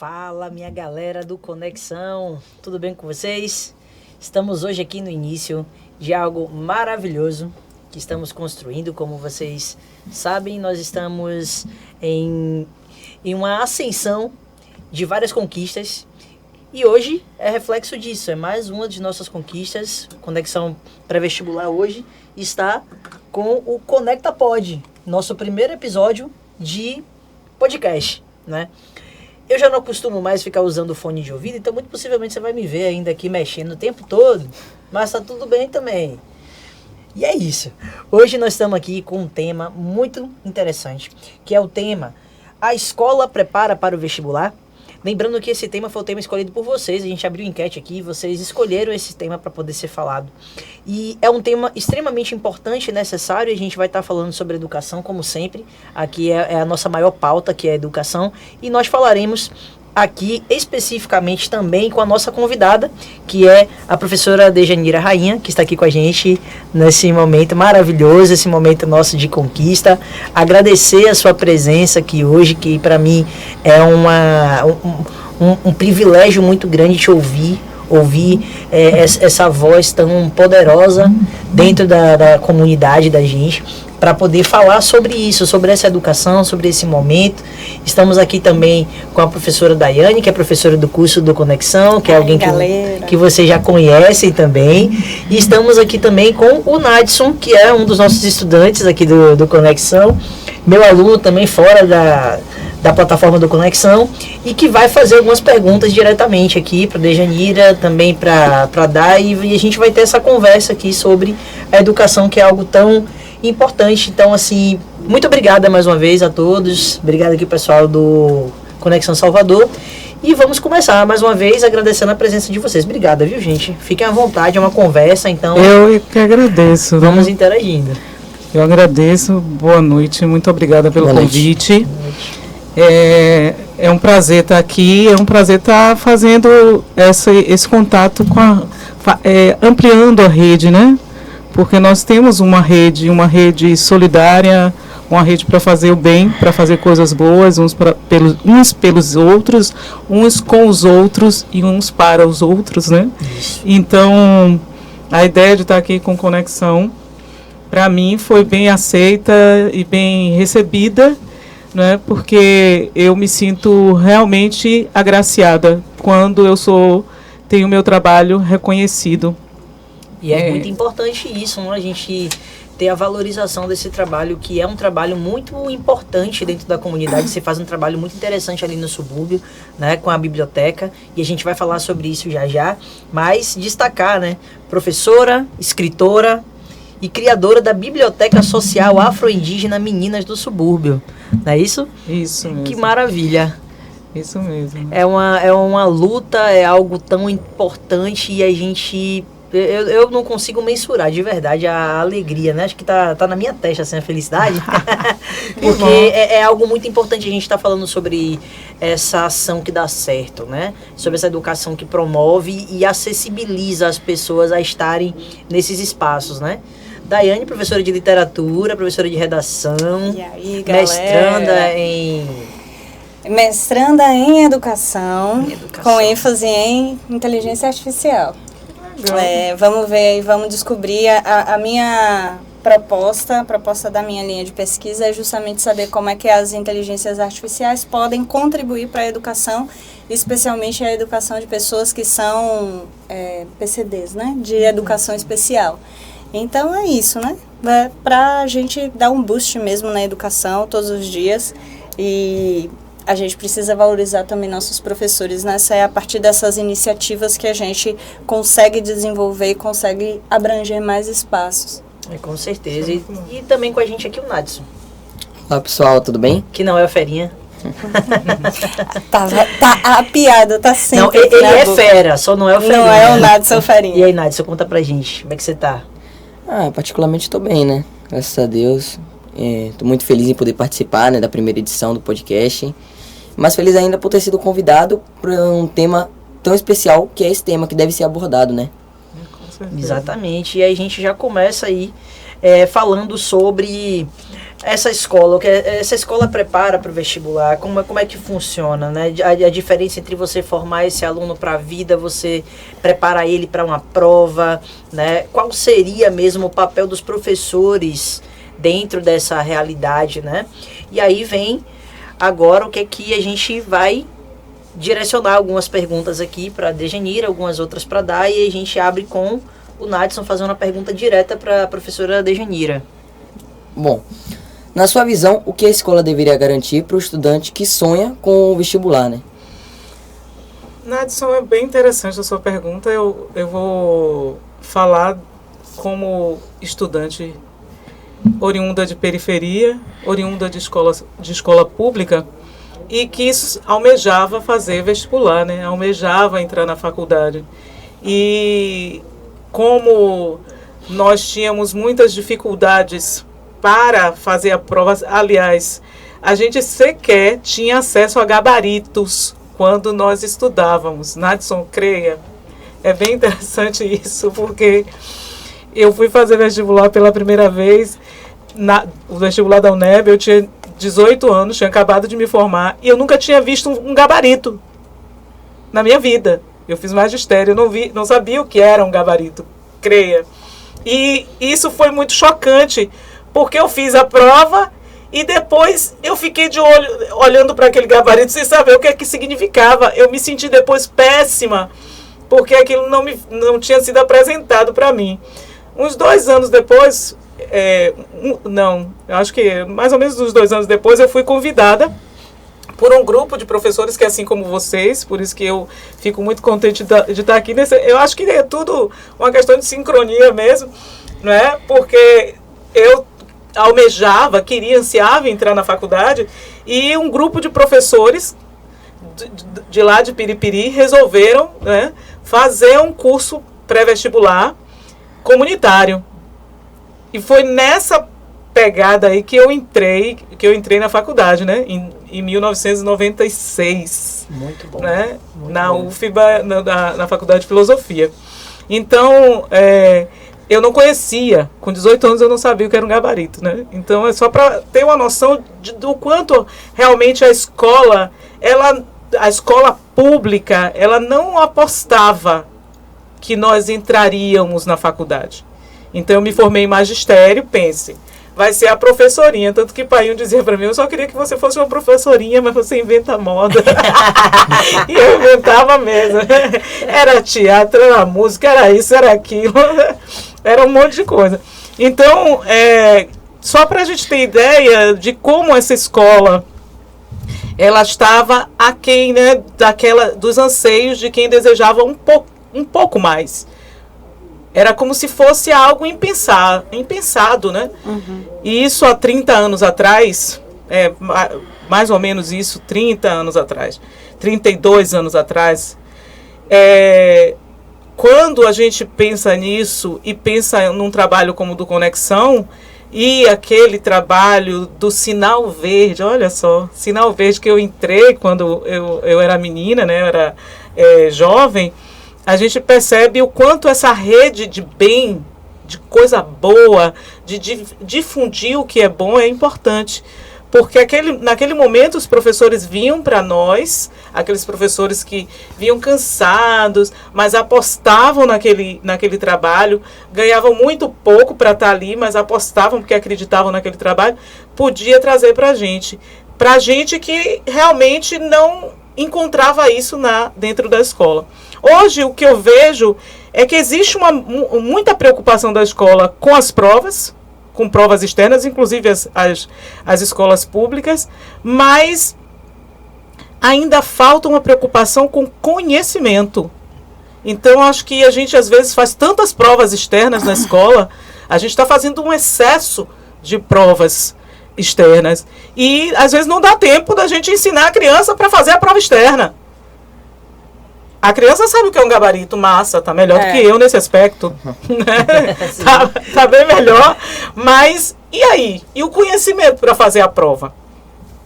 Fala, minha galera do Conexão, tudo bem com vocês? Estamos hoje aqui no início de algo maravilhoso que estamos construindo. Como vocês sabem, nós estamos em uma ascensão de várias conquistas e hoje é reflexo disso, é mais uma de nossas conquistas. Conexão pré-vestibular hoje está com o Conecta Pod, nosso primeiro episódio de podcast, né? Eu já não costumo mais ficar usando fone de ouvido, então muito possivelmente você vai me ver ainda aqui mexendo o tempo todo, mas tá tudo bem também. E é isso. Hoje nós estamos aqui com um tema muito interessante, que é o tema A Escola Prepara para o Vestibular? Lembrando que esse tema foi o tema escolhido por vocês, a gente abriu enquete aqui, vocês escolheram esse tema para poder ser falado. E é um tema extremamente importante e necessário, e a gente vai estar falando sobre educação, como sempre. Aqui é a nossa maior pauta, que é a educação, e nós falaremos aqui especificamente também com a nossa convidada, que é a professora Dejanira Rainha, que está aqui com a gente nesse momento maravilhoso, esse momento nosso de conquista. Agradecer a sua presença aqui hoje, que para mim é um privilégio muito grande te ouvir essa voz tão poderosa dentro da comunidade da gente, para poder falar sobre isso, sobre essa educação, sobre esse momento. Estamos aqui também com a professora Daiane, que é professora do curso do Conexão, que é alguém que vocês já conhecem também. E estamos aqui também com o Nadson, que é um dos nossos estudantes aqui do Conexão, meu aluno também fora da plataforma do Conexão, e que vai fazer algumas perguntas diretamente aqui para a Dejanira, também para a Dai, e a gente vai ter essa conversa aqui sobre a educação, que é algo tão importante. Então, assim, muito obrigada mais uma vez a todos, obrigado aqui pessoal do Conexão Salvador, e vamos começar mais uma vez agradecendo a presença de vocês. Obrigada, viu, gente? Fiquem à vontade, é uma conversa, então eu que agradeço. Vamos interagindo. Eu agradeço, boa noite, muito obrigada pelo convite. É um prazer estar aqui, é um prazer estar fazendo esse contato ampliando a rede, né? Porque nós temos uma rede solidária, uma rede para fazer o bem, para fazer coisas boas, uns pelos outros, uns com os outros e uns para os outros, né? Isso. Então, a ideia de estar aqui com Conexão, para mim, foi bem aceita e bem recebida, né? Porque eu me sinto realmente agraciada quando tenho meu trabalho reconhecido. E é muito importante isso, né? A gente ter a valorização desse trabalho, que é um trabalho muito importante dentro da comunidade. Você faz um trabalho muito interessante ali no subúrbio, né, com a biblioteca, e a gente vai falar sobre isso já, mas destacar, né, professora, escritora e criadora da Biblioteca Social Afro-Indígena Meninas do Subúrbio, não é isso? Isso mesmo. Que maravilha! Isso mesmo. É uma luta, é algo tão importante, e a gente... Eu não consigo mensurar de verdade a alegria, né? Acho que tá na minha testa, assim, a felicidade. Porque é algo muito importante a gente estar falando sobre essa ação que dá certo, né? Sobre essa educação que promove e acessibiliza as pessoas a estarem nesses espaços, né? Daiane, professora de literatura, professora de redação, e aí, galera? Mestranda em educação, com ênfase em inteligência artificial. Vamos ver e vamos descobrir a minha proposta. A proposta da minha linha de pesquisa é justamente saber como é que as inteligências artificiais podem contribuir para a educação, especialmente a educação de pessoas que são PCDs, né? De educação especial. Então é isso, né? Para a gente dar um boost mesmo na educação todos os dias, e a gente precisa valorizar também nossos professores, né? É a partir dessas iniciativas que a gente consegue desenvolver e consegue abranger mais espaços. Com certeza. E também com a gente aqui o Nadson. Olá pessoal, tudo bem? Que não é o Ferinha. A piada tá sempre. Não, ele é fera, só não é o Ferinha. Não é o Nadson Ferinha. E aí, Nadson, conta pra gente, como é que você tá? Particularmente tô bem, né? Graças a Deus. Tô muito feliz em poder participar, né, da primeira edição do podcast. Mas feliz ainda por ter sido convidado para um tema tão especial, que é esse tema que deve ser abordado, né? Exatamente. E aí a gente já começa aí falando sobre essa escola prepara para o vestibular? Como é que funciona, né? A diferença entre você formar esse aluno para a vida, você preparar ele para uma prova, né? Qual seria mesmo o papel dos professores dentro dessa realidade, né? E aí vem agora o que a gente vai direcionar algumas perguntas aqui para a Dejanira, algumas outras para dar, e a gente abre com o Nadson fazendo uma pergunta direta para a professora Dejanira. Bom, na sua visão, o que a escola deveria garantir para o estudante que sonha com o vestibular, né? Nadson, é bem interessante a sua pergunta. Eu vou falar como estudante oriunda de periferia, oriunda de escola pública, e que almejava fazer vestibular, né? Almejava entrar na faculdade. E como nós tínhamos muitas dificuldades para fazer a prova, aliás, a gente sequer tinha acesso a gabaritos quando nós estudávamos. Nadson, creia, é bem interessante isso, porque eu fui fazer vestibular pela primeira vez, o vestibular da UNEB, eu tinha 18 anos, tinha acabado de me formar, e eu nunca tinha visto um gabarito na minha vida. Eu fiz magistério, não sabia o que era um gabarito, creia. E isso foi muito chocante, porque eu fiz a prova e depois eu fiquei de olho, olhando para aquele gabarito sem saber o que é que significava. Eu me senti depois péssima, porque aquilo não tinha sido apresentado para mim. Uns 2 anos depois, eu acho que mais ou menos uns 2 anos depois, eu fui convidada por um grupo de professores que, assim como vocês, por isso que eu fico muito contente de estar aqui. Eu acho que é tudo uma questão de sincronia mesmo, não é? Porque eu ansiava entrar na faculdade, e um grupo de professores de lá de Piripiri resolveram, né, fazer um curso pré-vestibular comunitário. E foi nessa pegada aí que eu entrei na faculdade, né, em 1996. Muito bom. Né, muito na bom. UFBA, na Faculdade de Filosofia. Então, eu não conhecia, com 18 anos eu não sabia o que era um gabarito, né? Então é só para ter uma noção do quanto realmente a escola pública, ela não apostava que nós entraríamos na faculdade. Então eu me formei em magistério, pense, vai ser a professorinha, tanto que Painho dizia para mim, eu só queria que você fosse uma professorinha, mas você inventa moda. E eu inventava mesmo. Era teatro, era música, era isso, era aquilo. Era um monte de coisa. Então, só para a gente ter ideia de como essa escola ela estava aquém, né, dos anseios de quem desejava um pouco mais. Era como se fosse algo impensado, né? Uhum. E isso há 30 anos atrás, mais ou menos isso, 30 anos atrás, 32 anos atrás, quando a gente pensa nisso e pensa num trabalho como o do Conexão, e aquele trabalho do Sinal Verde, olha só, Sinal Verde que eu entrei quando eu era menina, né, eu era jovem, a gente percebe o quanto essa rede de bem, de coisa boa, de difundir o que é bom é importante. Porque naquele momento os professores vinham para nós, aqueles professores que vinham cansados, mas apostavam naquele trabalho, ganhavam muito pouco para estar ali, mas apostavam porque acreditavam naquele trabalho, podia trazer para a gente que realmente não encontrava isso dentro da escola. Hoje o que eu vejo é que existe muita preocupação da escola com as provas, com provas externas, inclusive as escolas públicas, mas ainda falta uma preocupação com conhecimento. Então, acho que a gente, às vezes, faz tantas provas externas na escola, a gente está fazendo um excesso de provas externas. E, às vezes, não dá tempo da gente ensinar a criança para fazer a prova externa. A criança sabe o que é um gabarito, massa, tá melhor do que eu nesse aspecto. Né? Tá bem melhor. Mas, e aí? E o conhecimento para fazer a prova?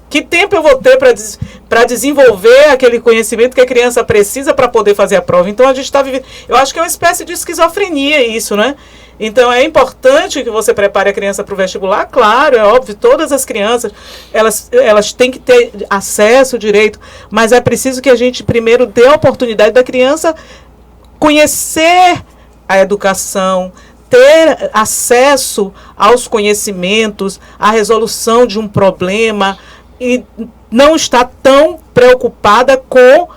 Que tempo eu vou ter para desenvolver aquele conhecimento que a criança precisa para poder fazer a prova? Então, a gente está vivendo... Eu acho que é uma espécie de esquizofrenia isso, né? Então, é importante que você prepare a criança para o vestibular, claro, é óbvio, todas as crianças, elas têm que ter acesso, direito, mas é preciso que a gente primeiro dê a oportunidade da criança conhecer a educação, ter acesso aos conhecimentos, à resolução de um problema, e não estar tão preocupada com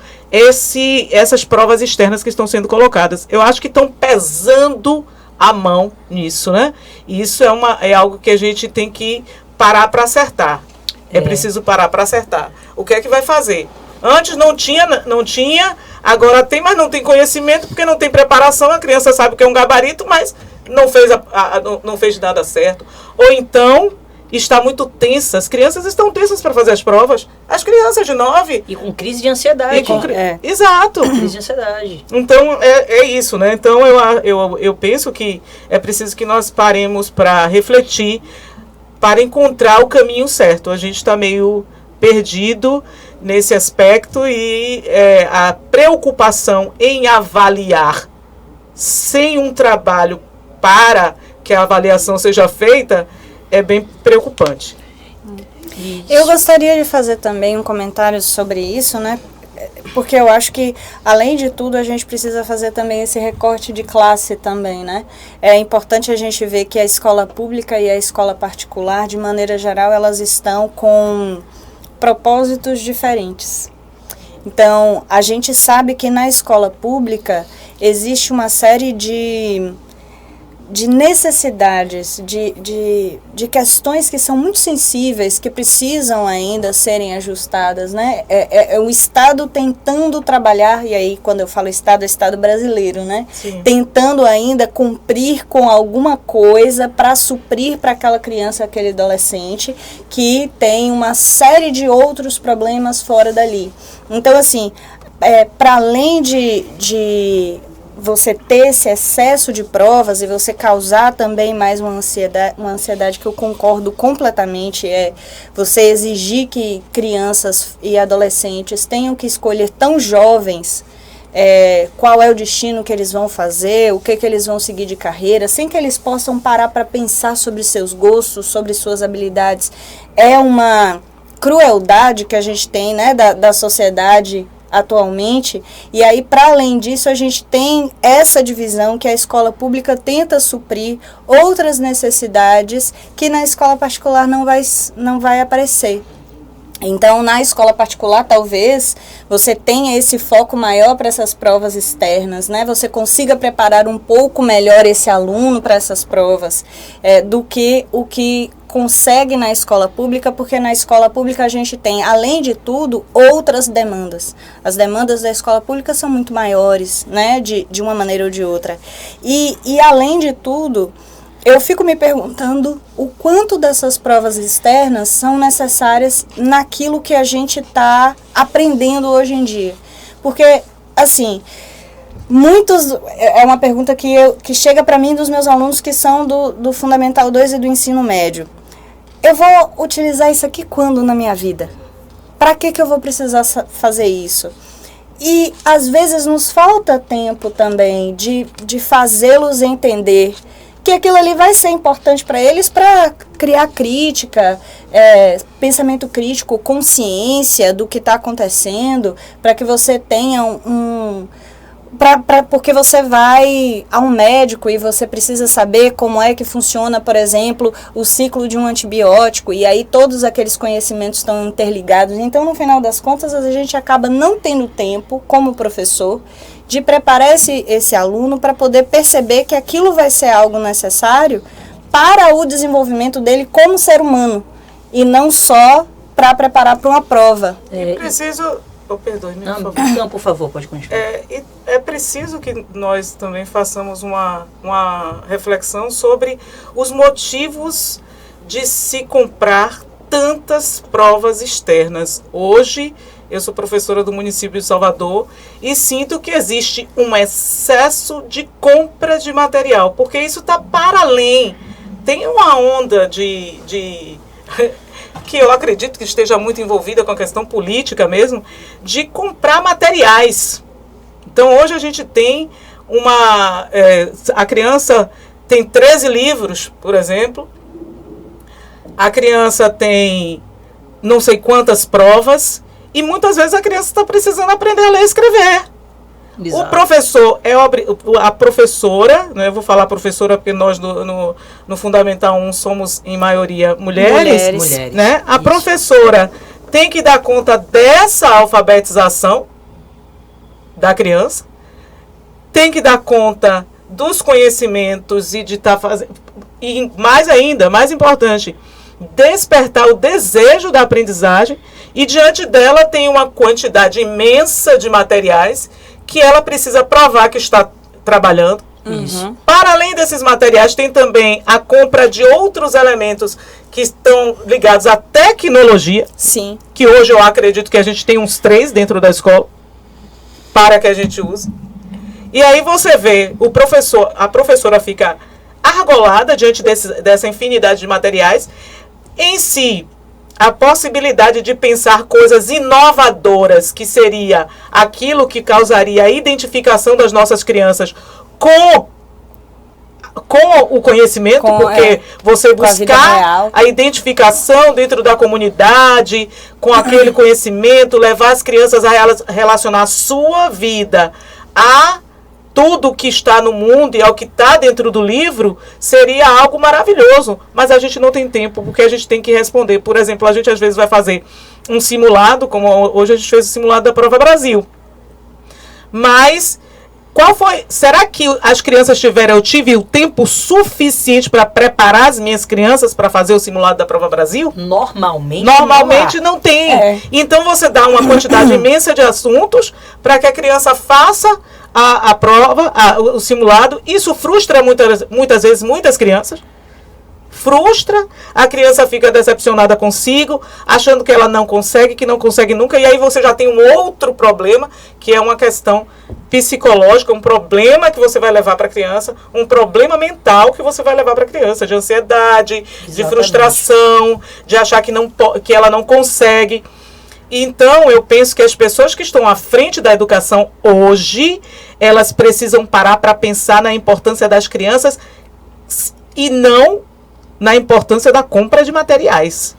essas provas externas que estão sendo colocadas. Eu acho que estão pesando a mão nisso, né? E isso é algo que a gente tem que parar para acertar. É preciso parar para acertar. O que é que vai fazer? Antes não tinha, agora tem, mas não tem conhecimento, porque não tem preparação. A criança sabe que é um gabarito, mas não fez nada certo. Ou então está muito tensa. As crianças estão tensas para fazer as provas. As crianças de 9... E com crise de ansiedade. Exato. Crise de ansiedade. Então, é isso, né? Então, eu penso que é preciso que nós paremos para refletir, para encontrar o caminho certo. A gente está meio perdido nesse aspecto e a preocupação em avaliar sem um trabalho para que a avaliação seja feita é bem preocupante. Eu gostaria de fazer também um comentário sobre isso, né? Porque eu acho que, além de tudo, a gente precisa fazer também esse recorte de classe também, né? É importante a gente ver que a escola pública e a escola particular, de maneira geral, elas estão com propósitos diferentes. Então, a gente sabe que na escola pública existe uma série de necessidades, de questões que são muito sensíveis, que precisam ainda serem ajustadas, né? É o Estado tentando trabalhar, e aí quando eu falo Estado, é Estado brasileiro, né? Sim. Tentando ainda cumprir com alguma coisa para suprir para aquela criança, aquele adolescente, que tem uma série de outros problemas fora dali. Então, assim, para além de você ter esse excesso de provas e você causar também mais uma ansiedade que eu concordo completamente, você exigir que crianças e adolescentes tenham que escolher tão jovens qual é o destino que eles vão fazer, o que eles vão seguir de carreira, sem que eles possam parar para pensar sobre seus gostos, sobre suas habilidades. É uma crueldade que a gente tem, né, da sociedade atualmente, e aí para além disso a gente tem essa divisão que a escola pública tenta suprir outras necessidades que na escola particular não vai aparecer. Então, na escola particular, talvez você tenha esse foco maior para essas provas externas, né? Você consiga preparar um pouco melhor esse aluno para essas provas do que o que consegue na escola pública, porque na escola pública a gente tem, além de tudo, outras demandas. As demandas da escola pública são muito maiores, né? De uma maneira ou de outra. E além de tudo, eu fico me perguntando o quanto dessas provas externas são necessárias naquilo que a gente está aprendendo hoje em dia. Porque, assim, é uma pergunta que chega para mim dos meus alunos que são do Fundamental 2 e do ensino médio. Eu vou utilizar isso aqui quando na minha vida? Para que eu vou precisar fazer isso? E, às vezes, nos falta tempo também de fazê-los entender que aquilo ali vai ser importante para eles para criar crítica, pensamento crítico, consciência do que está acontecendo, para que você tenha porque você vai a um médico e você precisa saber como é que funciona, por exemplo, o ciclo de um antibiótico, e aí todos aqueles conhecimentos estão interligados. Então, no final das contas, a gente acaba não tendo tempo, como professor, de preparar esse aluno para poder perceber que aquilo vai ser algo necessário para o desenvolvimento dele como ser humano, e não só para preparar para uma prova. Preciso... perdoe-me, por favor. Não, por favor, pode continuar. É preciso que nós também façamos uma reflexão sobre os motivos de se comprar tantas provas externas. Hoje, eu sou professora do município de Salvador e sinto que existe um excesso de compra de material, porque isso está para além. Tem uma onda que eu acredito que esteja muito envolvida com a questão política mesmo, de comprar materiais. Então, hoje a gente tem a criança tem 13 livros, por exemplo. A criança tem não sei quantas provas. E muitas vezes a criança está precisando aprender a ler e escrever. Exato. O professor, a professora, né, eu vou falar professora porque nós no Fundamental 1 somos em maioria mulheres. Né? A professora tem que dar conta dessa alfabetização da criança, tem que dar conta dos conhecimentos e de estar fazendo, e mais ainda, mais importante, despertar o desejo da aprendizagem, e diante dela tem uma quantidade imensa de materiais que ela precisa provar que está trabalhando. Isso. Para além desses materiais, tem também a compra de outros elementos que estão ligados à tecnologia. Sim. Que hoje eu acredito que a gente tem uns 3 dentro da escola para que a gente use. E aí você vê a professora fica argolada diante dessa infinidade de materiais. Em si, a possibilidade de pensar coisas inovadoras, que seria aquilo que causaria a identificação das nossas crianças com o conhecimento, porque você buscar a identificação dentro da comunidade, com aquele conhecimento, levar as crianças a relacionar a sua vida a tudo que está no mundo e ao que está dentro do livro, seria algo maravilhoso. Mas a gente não tem tempo, porque a gente tem que responder. Por exemplo, a gente às vezes vai fazer um simulado, como hoje a gente fez o simulado da Prova Brasil. Mas será que as crianças eu tive o tempo suficiente para preparar as minhas crianças para fazer o simulado da Prova Brasil? Normalmente não tem. Então você dá uma quantidade imensa de assuntos para que a criança faça a prova, o simulado. Isso frustra muitas vezes muitas crianças. A criança fica decepcionada consigo, achando que ela não consegue, que não consegue nunca, e aí você já tem um outro problema, que é uma questão psicológica, um problema que você vai levar para a criança, um problema mental que você vai levar para a criança, de ansiedade, exatamente, de frustração, de achar que ela não consegue. Então, eu penso que as pessoas que estão à frente da educação hoje, elas precisam parar para pensar na importância das crianças e não na importância da compra de materiais.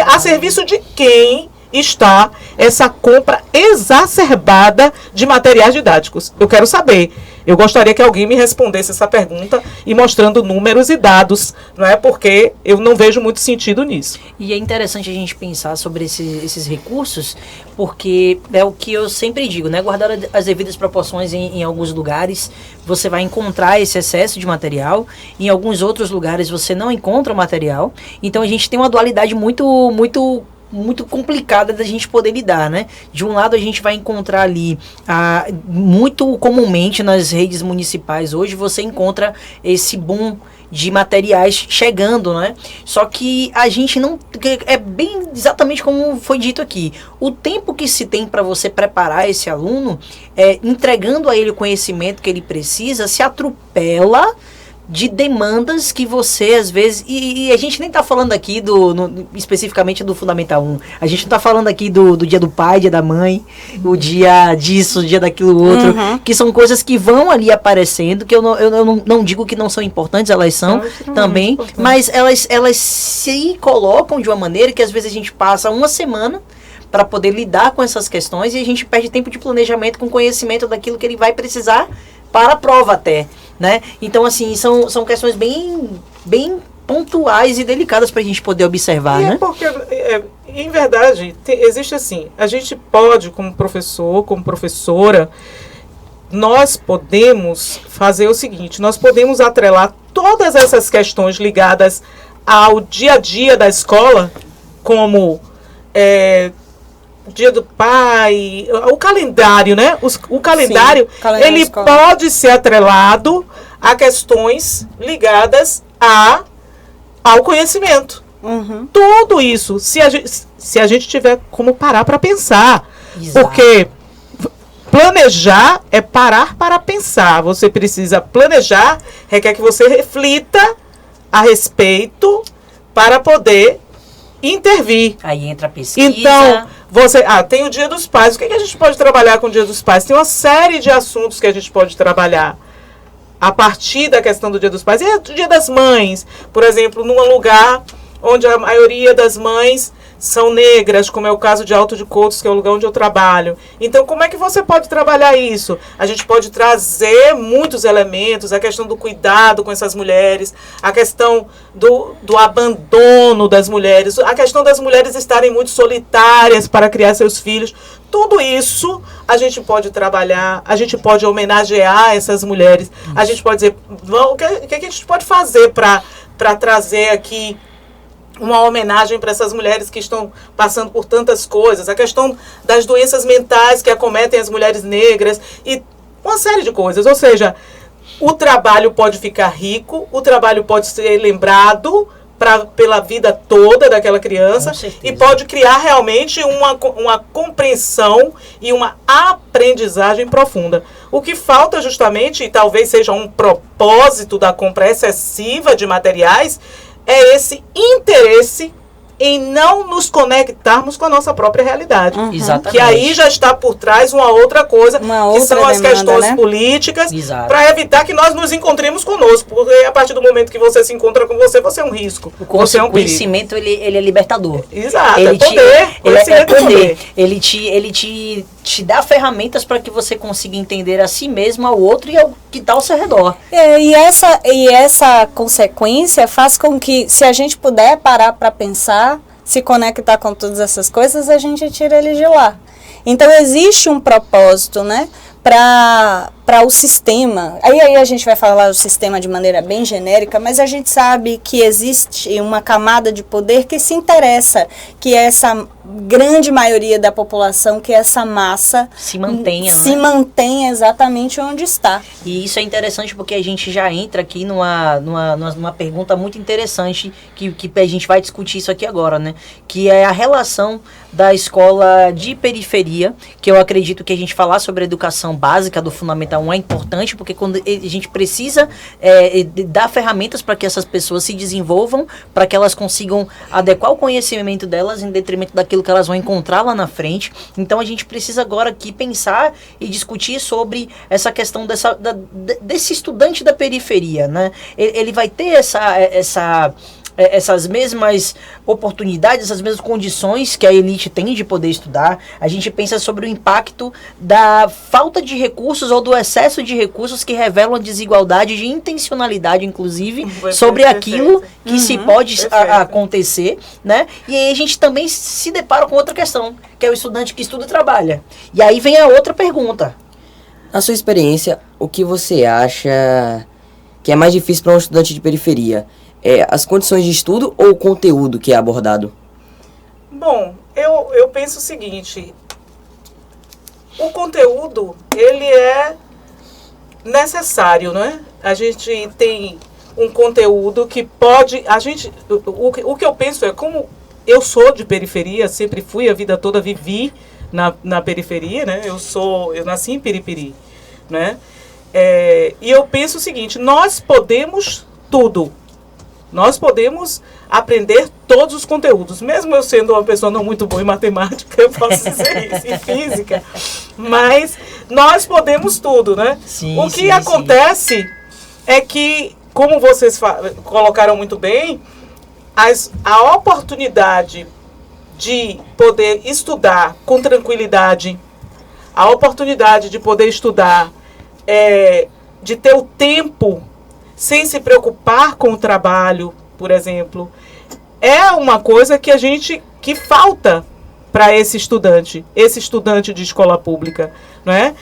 A serviço de quem está essa compra exacerbada de materiais didáticos? Eu quero saber. Eu gostaria que alguém me respondesse essa pergunta e mostrando números e dados, não é? Porque eu não vejo muito sentido nisso. E é interessante a gente pensar sobre esses recursos, porque é o que eu sempre digo, né? Guardar as devidas proporções em alguns lugares, você vai encontrar esse excesso de material, em alguns outros lugares você não encontra o material, então a gente tem uma dualidade muito complicada da gente poder lidar, né? De um lado a gente vai encontrar ali, muito comumente nas redes municipais hoje você encontra esse boom de materiais chegando, né? Só que a gente não... É bem exatamente como foi dito aqui. O tempo que se tem para você preparar esse aluno, entregando a ele o conhecimento que ele precisa, se atropela de demandas que você, às vezes... E a gente nem está falando aqui especificamente do Fundamental 1. A gente não está falando aqui do dia do pai, dia da mãe, o dia disso, o dia daquilo outro, que são coisas que vão ali aparecendo, que eu não digo que não são importantes, elas são também, mas elas se colocam de uma maneira que às vezes a gente passa uma semana para poder lidar com essas questões e a gente perde tempo de planejamento com conhecimento daquilo que ele vai precisar para a prova até, né? Então, assim, são questões bem pontuais e delicadas para a gente poder observar, né? Porque, em verdade, existe assim, a gente pode, como professor, como professora, nós podemos fazer o seguinte, nós podemos atrelar todas essas questões ligadas ao dia a dia da escola, como Dia do Pai, o calendário, né? O calendário, ele pode ser atrelado a questões ligadas ao conhecimento. Tudo isso, se a gente tiver como parar para pensar. Exato. Porque planejar é parar para pensar. Você precisa planejar, requer que você reflita a respeito para poder intervir. Aí entra a pesquisa. Então, tem o Dia dos Pais. O que a gente pode trabalhar com o Dia dos Pais? Tem uma série de assuntos que a gente pode trabalhar. a partir da questão do Dia dos Pais. E o Dia das Mães, por exemplo, num lugar onde a maioria das mães são negras, como é o caso de Alto de Coutos, que é o lugar onde eu trabalho. Então, como é que você pode trabalhar isso? A gente pode trazer muitos elementos, a questão do cuidado com essas mulheres, a questão do abandono das mulheres, a questão das mulheres estarem muito solitárias para criar seus filhos. Tudo isso a gente pode trabalhar, a gente pode homenagear essas mulheres, a gente pode dizer, o que a gente pode fazer para trazer aqui uma homenagem para essas mulheres que estão passando por tantas coisas, a questão das doenças mentais que acometem as mulheres negras e uma série de coisas. Ou seja, o trabalho pode ficar rico, o trabalho pode ser lembrado pela vida toda daquela criança e pode criar realmente uma compreensão e uma aprendizagem profunda. O que falta justamente, e talvez seja um propósito da compra excessiva de materiais, é esse interesse em não nos conectarmos com a nossa própria realidade. Exatamente. Que aí já está por trás uma outra coisa, que são as questões políticas, para evitar que nós nos encontremos conosco. Porque a partir do momento que você se encontra com você, você é um risco. Você é um conhecimento, ele é libertador. Exato, é poder. Poder. Ele te dá ferramentas para que você consiga entender a si mesmo, ao outro e ao que está ao seu redor. E essa consequência faz com que, se a gente puder parar para pensar, se conectar com todas essas coisas, a gente tira ele de lá. Então, existe um propósito, né, para o sistema. Aí a gente vai falar do sistema de maneira bem genérica, mas a gente sabe que existe uma camada de poder que se interessa, que essa grande maioria da população, que essa massa se mantenha, mantenha exatamente onde está. E isso é interessante porque a gente já entra aqui numa pergunta muito interessante que a gente vai discutir isso aqui agora, né? Que é a relação da escola de periferia, que eu acredito que a gente falar sobre a educação básica do Fundamental 1 é importante, porque quando a gente precisa dar ferramentas para que essas pessoas se desenvolvam, para que elas consigam adequar o conhecimento delas em detrimento daquilo que elas vão encontrar lá na frente. Então a gente precisa agora aqui pensar e discutir sobre essa questão desse estudante da periferia, né? Ele vai ter essas mesmas oportunidades, essas mesmas condições que a elite tem de poder estudar. A gente pensa sobre o impacto da falta de recursos ou do excesso de recursos que revelam a desigualdade de intencionalidade, inclusive, sobre aquilo que se pode acontecer, né? E aí a gente também se depara com outra questão, que é o estudante que estuda e trabalha. E aí vem a outra pergunta. Na sua experiência, o que você acha que é mais difícil para um estudante de periferia? As condições de estudo ou o conteúdo que é abordado? Bom, eu penso o seguinte: o conteúdo, ele é necessário, né? A gente tem um conteúdo que pode... O que eu penso é, como eu sou de periferia, sempre fui, a vida toda vivi na periferia, né? Eu nasci em Piripiri, né? E eu penso o seguinte: nós podemos tudo. Nós podemos aprender todos os conteúdos. Mesmo eu sendo uma pessoa não muito boa em matemática, eu posso dizer isso, em física. Mas nós podemos tudo, né? O que acontece é que, como vocês colocaram muito bem, a oportunidade de poder estudar com tranquilidade, a oportunidade de poder estudar, de ter o tempo sem se preocupar com o trabalho, por exemplo, é uma coisa que falta para esse estudante de escola pública, não é?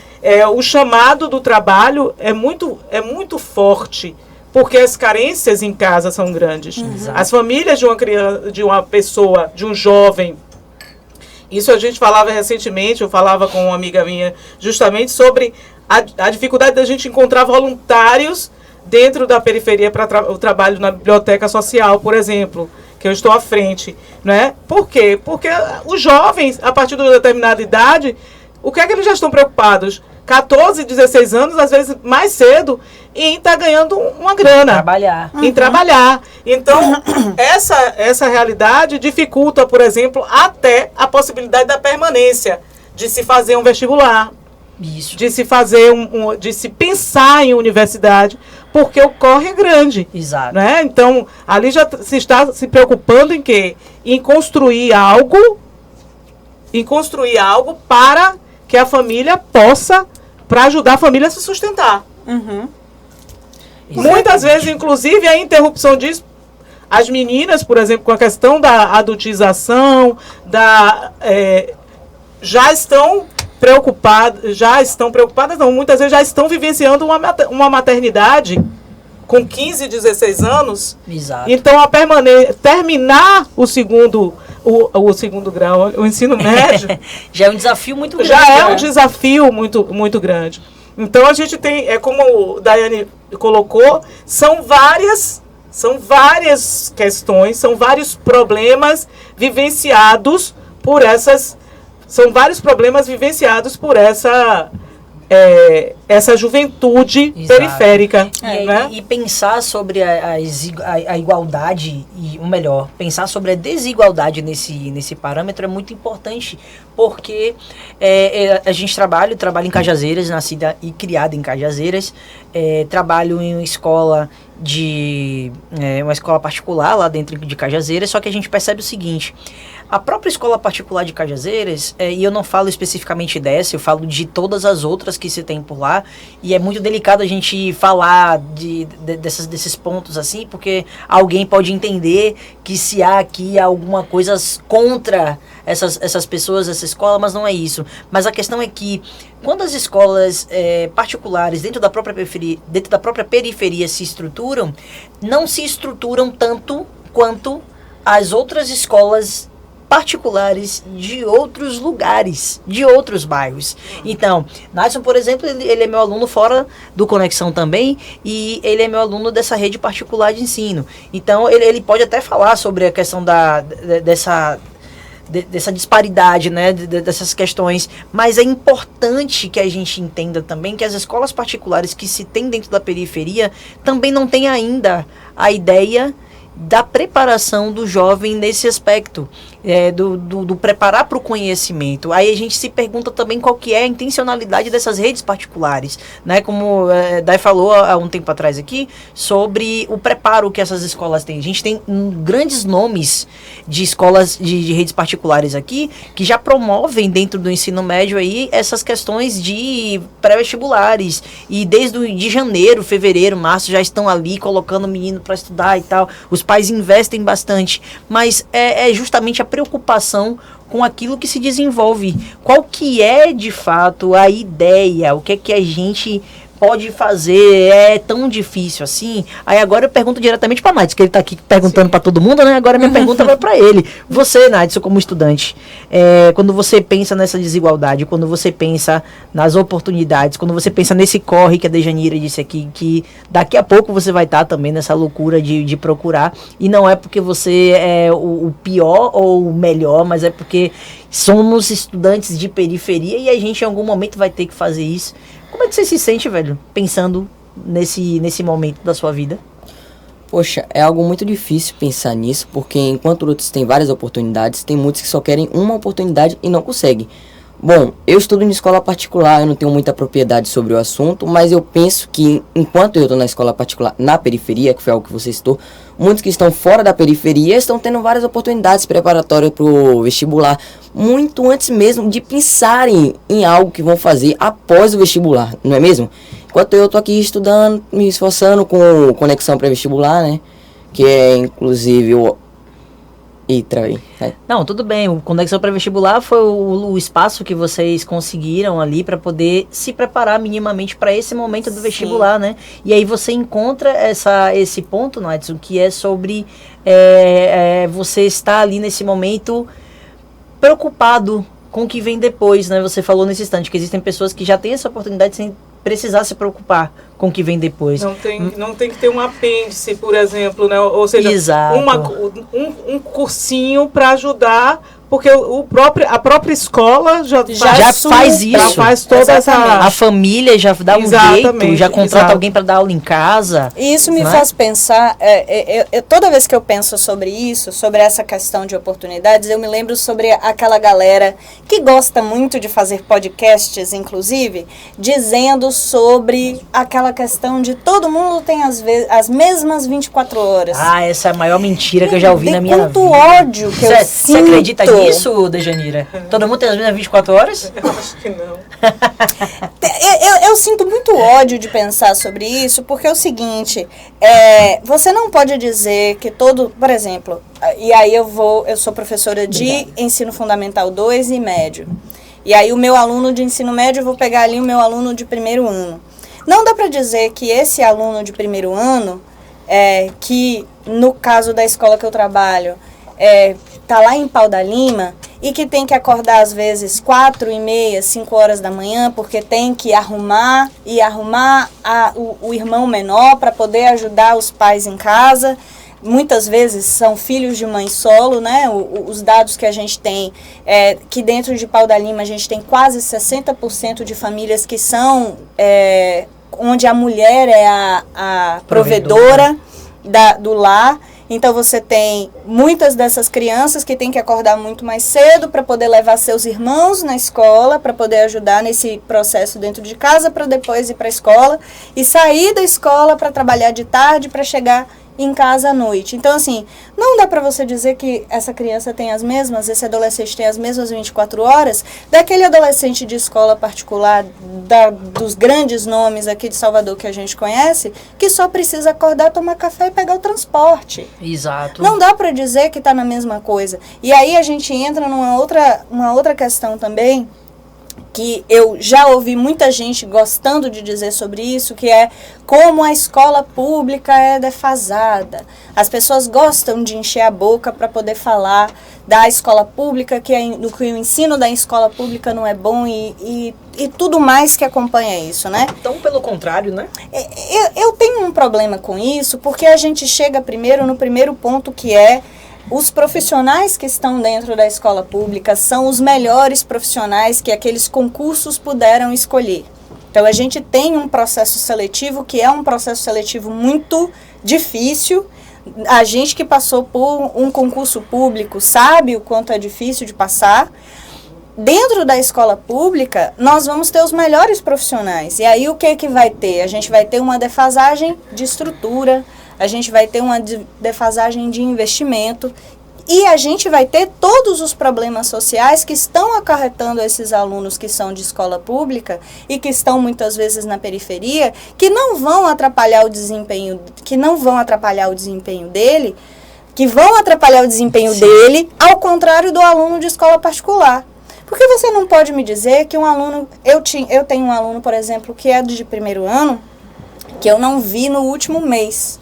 O chamado do trabalho é muito forte, porque as carências em casa são grandes. As famílias de uma criança, de uma pessoa, de um jovem. Isso a gente falava recentemente, eu falava com uma amiga minha, justamente sobre a dificuldade da gente encontrar voluntários dentro da periferia para o trabalho na biblioteca social, por exemplo, que eu estou à frente, né? Por quê? Porque os jovens, a partir de uma determinada idade, o que é que eles já estão preocupados? 14, 16 anos, às vezes mais cedo, em estar ganhando uma grana. Em trabalhar. Então, essa realidade dificulta, por exemplo, até a possibilidade da permanência, de se fazer um vestibular. Isso. de se fazer de se pensar em universidade, porque o corre é grande. Exato. Né? Então, ali já se está se preocupando em quê? Em construir algo para que a família possa, para ajudar a família a se sustentar. Uhum. Muitas vezes, inclusive, a interrupção disso, as meninas, por exemplo, com a questão da adultização, já estão preocupadas, não, muitas vezes já estão vivenciando uma maternidade com 15, 16 anos. Exato. Então, terminar o segundo grau, o ensino médio, já é um desafio muito grande. Já é um desafio muito, muito grande. Então, a gente tem, como o Daiane colocou, são várias questões, são vários problemas vivenciados por essa juventude Exato. Periférica. Né? E pensar sobre a igualdade, ou melhor, pensar sobre a desigualdade nesse parâmetro é muito importante, porque a gente trabalha em Cajazeiras, nascida e criada em Cajazeiras, trabalho em uma escola uma escola particular lá dentro de Cajazeiras, só que a gente percebe o seguinte: a própria escola particular de Cajazeiras, e eu não falo especificamente dessa, eu falo de todas as outras que se tem por lá, e é muito delicado a gente falar desses pontos assim, porque alguém pode entender que se há aqui alguma coisa contra essas pessoas, essa escola, mas não é isso. Mas a questão é que quando as escolas particulares dentro da própria periferia se estruturam, não se estruturam tanto quanto as outras escolas particulares de outros lugares, de outros bairros. Então, Naison, por exemplo, ele é meu aluno fora do Conexão também, e ele é meu aluno dessa rede particular de ensino. Então, ele pode até falar sobre a questão dessa disparidade, né, dessas questões, mas é importante que a gente entenda também que as escolas particulares que se tem dentro da periferia também não têm ainda a ideia da preparação do jovem nesse aspecto, do preparar para o conhecimento. Aí a gente se pergunta também qual que é a intencionalidade dessas redes particulares, né? Como Dai falou há um tempo atrás aqui, sobre o preparo que essas escolas têm. A gente tem grandes nomes de escolas de redes particulares aqui, que já promovem dentro do ensino médio aí essas questões de pré-vestibulares, e de janeiro, fevereiro, março, já estão ali colocando o menino para estudar e tal. Os pais investem bastante, mas é justamente a preocupação com aquilo que se desenvolve. Qual que é, de fato, a ideia? O que é que a gente pode fazer? É tão difícil assim? Aí agora eu pergunto diretamente para Nadson, que ele está aqui perguntando para todo mundo, né? Agora minha pergunta vai para ele. Você, Nadson, como estudante, quando você pensa nessa desigualdade, quando você pensa nas oportunidades, quando você pensa nesse corre que a Dejanira disse aqui, que daqui a pouco você vai estar também nessa loucura de procurar, e não é porque você é o pior ou o melhor, mas é porque somos estudantes de periferia e a gente em algum momento vai ter que fazer isso. Como é que você se sente, velho, pensando nesse momento da sua vida? Poxa, é algo muito difícil pensar nisso, porque enquanto outros têm várias oportunidades, tem muitos que só querem uma oportunidade e não conseguem. Bom, eu estudo em escola particular, eu não tenho muita propriedade sobre o assunto, mas eu penso que enquanto eu estou na escola particular, na periferia, que foi algo que você citou, muitos que estão fora da periferia estão tendo várias oportunidades preparatórias para o vestibular, muito antes mesmo de pensarem em algo que vão fazer após o vestibular, não é mesmo? Enquanto eu estou aqui estudando, me esforçando com conexão pré-vestibular, né? Que é inclusive o... Não, tudo bem. O Conexão Pré-Vestibular foi o espaço que vocês conseguiram ali para poder se preparar minimamente para esse momento do vestibular, né? E aí você encontra esse ponto, Nadson, que é sobre você estar ali nesse momento preocupado com o que vem depois, né? Você falou nesse instante que existem pessoas que já têm essa oportunidade sem precisar se preocupar com o que vem depois. Não tem que ter um apêndice, por exemplo, né? Ou seja, um cursinho para ajudar porque a própria escola já faz isso. Já faz toda a família já dá um jeito, já contrata alguém para dar aula em casa. E isso me faz pensar, toda vez que eu penso sobre isso, sobre essa questão de oportunidades, eu me lembro sobre aquela galera que gosta muito de fazer podcasts, inclusive, dizendo sobre aquela questão de todo mundo tem as mesmas 24 horas. Ah, essa é a maior mentira que eu já ouvi na minha vida. Quanto ódio que eu sinto. Você acredita nisso, Dejanira? Todo mundo tem as mesmas 24 horas? Eu acho que não. Eu sinto muito ódio de pensar sobre isso, porque é o seguinte, você não pode dizer que por exemplo, e aí eu sou professora de ensino fundamental 2 e médio, e aí o meu aluno de ensino médio, eu vou pegar ali o meu aluno de primeiro ano. Não dá para dizer que esse aluno de primeiro ano, que no caso da escola que eu trabalho, tá lá em Pau da Lima, e que tem que acordar às vezes 4h30, 5 horas da manhã, porque tem que arrumar o irmão menor para poder ajudar os pais em casa. Muitas vezes são filhos de mãe solo, né? Os dados que a gente tem, que dentro de Pau da Lima a gente tem quase 60% de famílias que são, onde a mulher é a provedora do lar. Então você tem muitas dessas crianças que têm que acordar muito mais cedo para poder levar seus irmãos na escola, para poder ajudar nesse processo dentro de casa, para depois ir para a escola e sair da escola para trabalhar de tarde, para chegar em casa à noite. Então, assim, não dá para você dizer que essa criança tem esse adolescente tem as mesmas 24 horas daquele adolescente de escola particular, dos grandes nomes aqui de Salvador que a gente conhece, que só precisa acordar, tomar café e pegar o transporte. Exato. Não dá para dizer que está na mesma coisa. E aí a gente entra numa outra questão também, que eu já ouvi muita gente gostando de dizer sobre isso, que é como a escola pública é defasada. As pessoas gostam de encher a boca para poder falar da escola pública, que o ensino da escola pública não é bom e tudo mais que acompanha isso, né? Então, pelo contrário, né? Eu tenho um problema com isso, porque a gente chega no primeiro ponto, que os profissionais que estão dentro da escola pública são os melhores profissionais que aqueles concursos puderam escolher. Então, a gente tem um processo seletivo que é um processo seletivo muito difícil. A gente que passou por um concurso público sabe o quanto é difícil de passar. Dentro da escola pública, nós vamos ter os melhores profissionais. E aí, o que vai ter? A gente vai ter uma defasagem de estrutura, a gente vai ter uma defasagem de investimento e a gente vai ter todos os problemas sociais que estão acarretando esses alunos que são de escola pública e que estão muitas vezes na periferia, que não vão atrapalhar o desempenho, dele, que vão atrapalhar o desempenho dele, ao contrário do aluno de escola particular. Porque você não pode me dizer que um aluno, eu tenho um aluno, por exemplo, que é de primeiro ano, que eu não vi no último mês.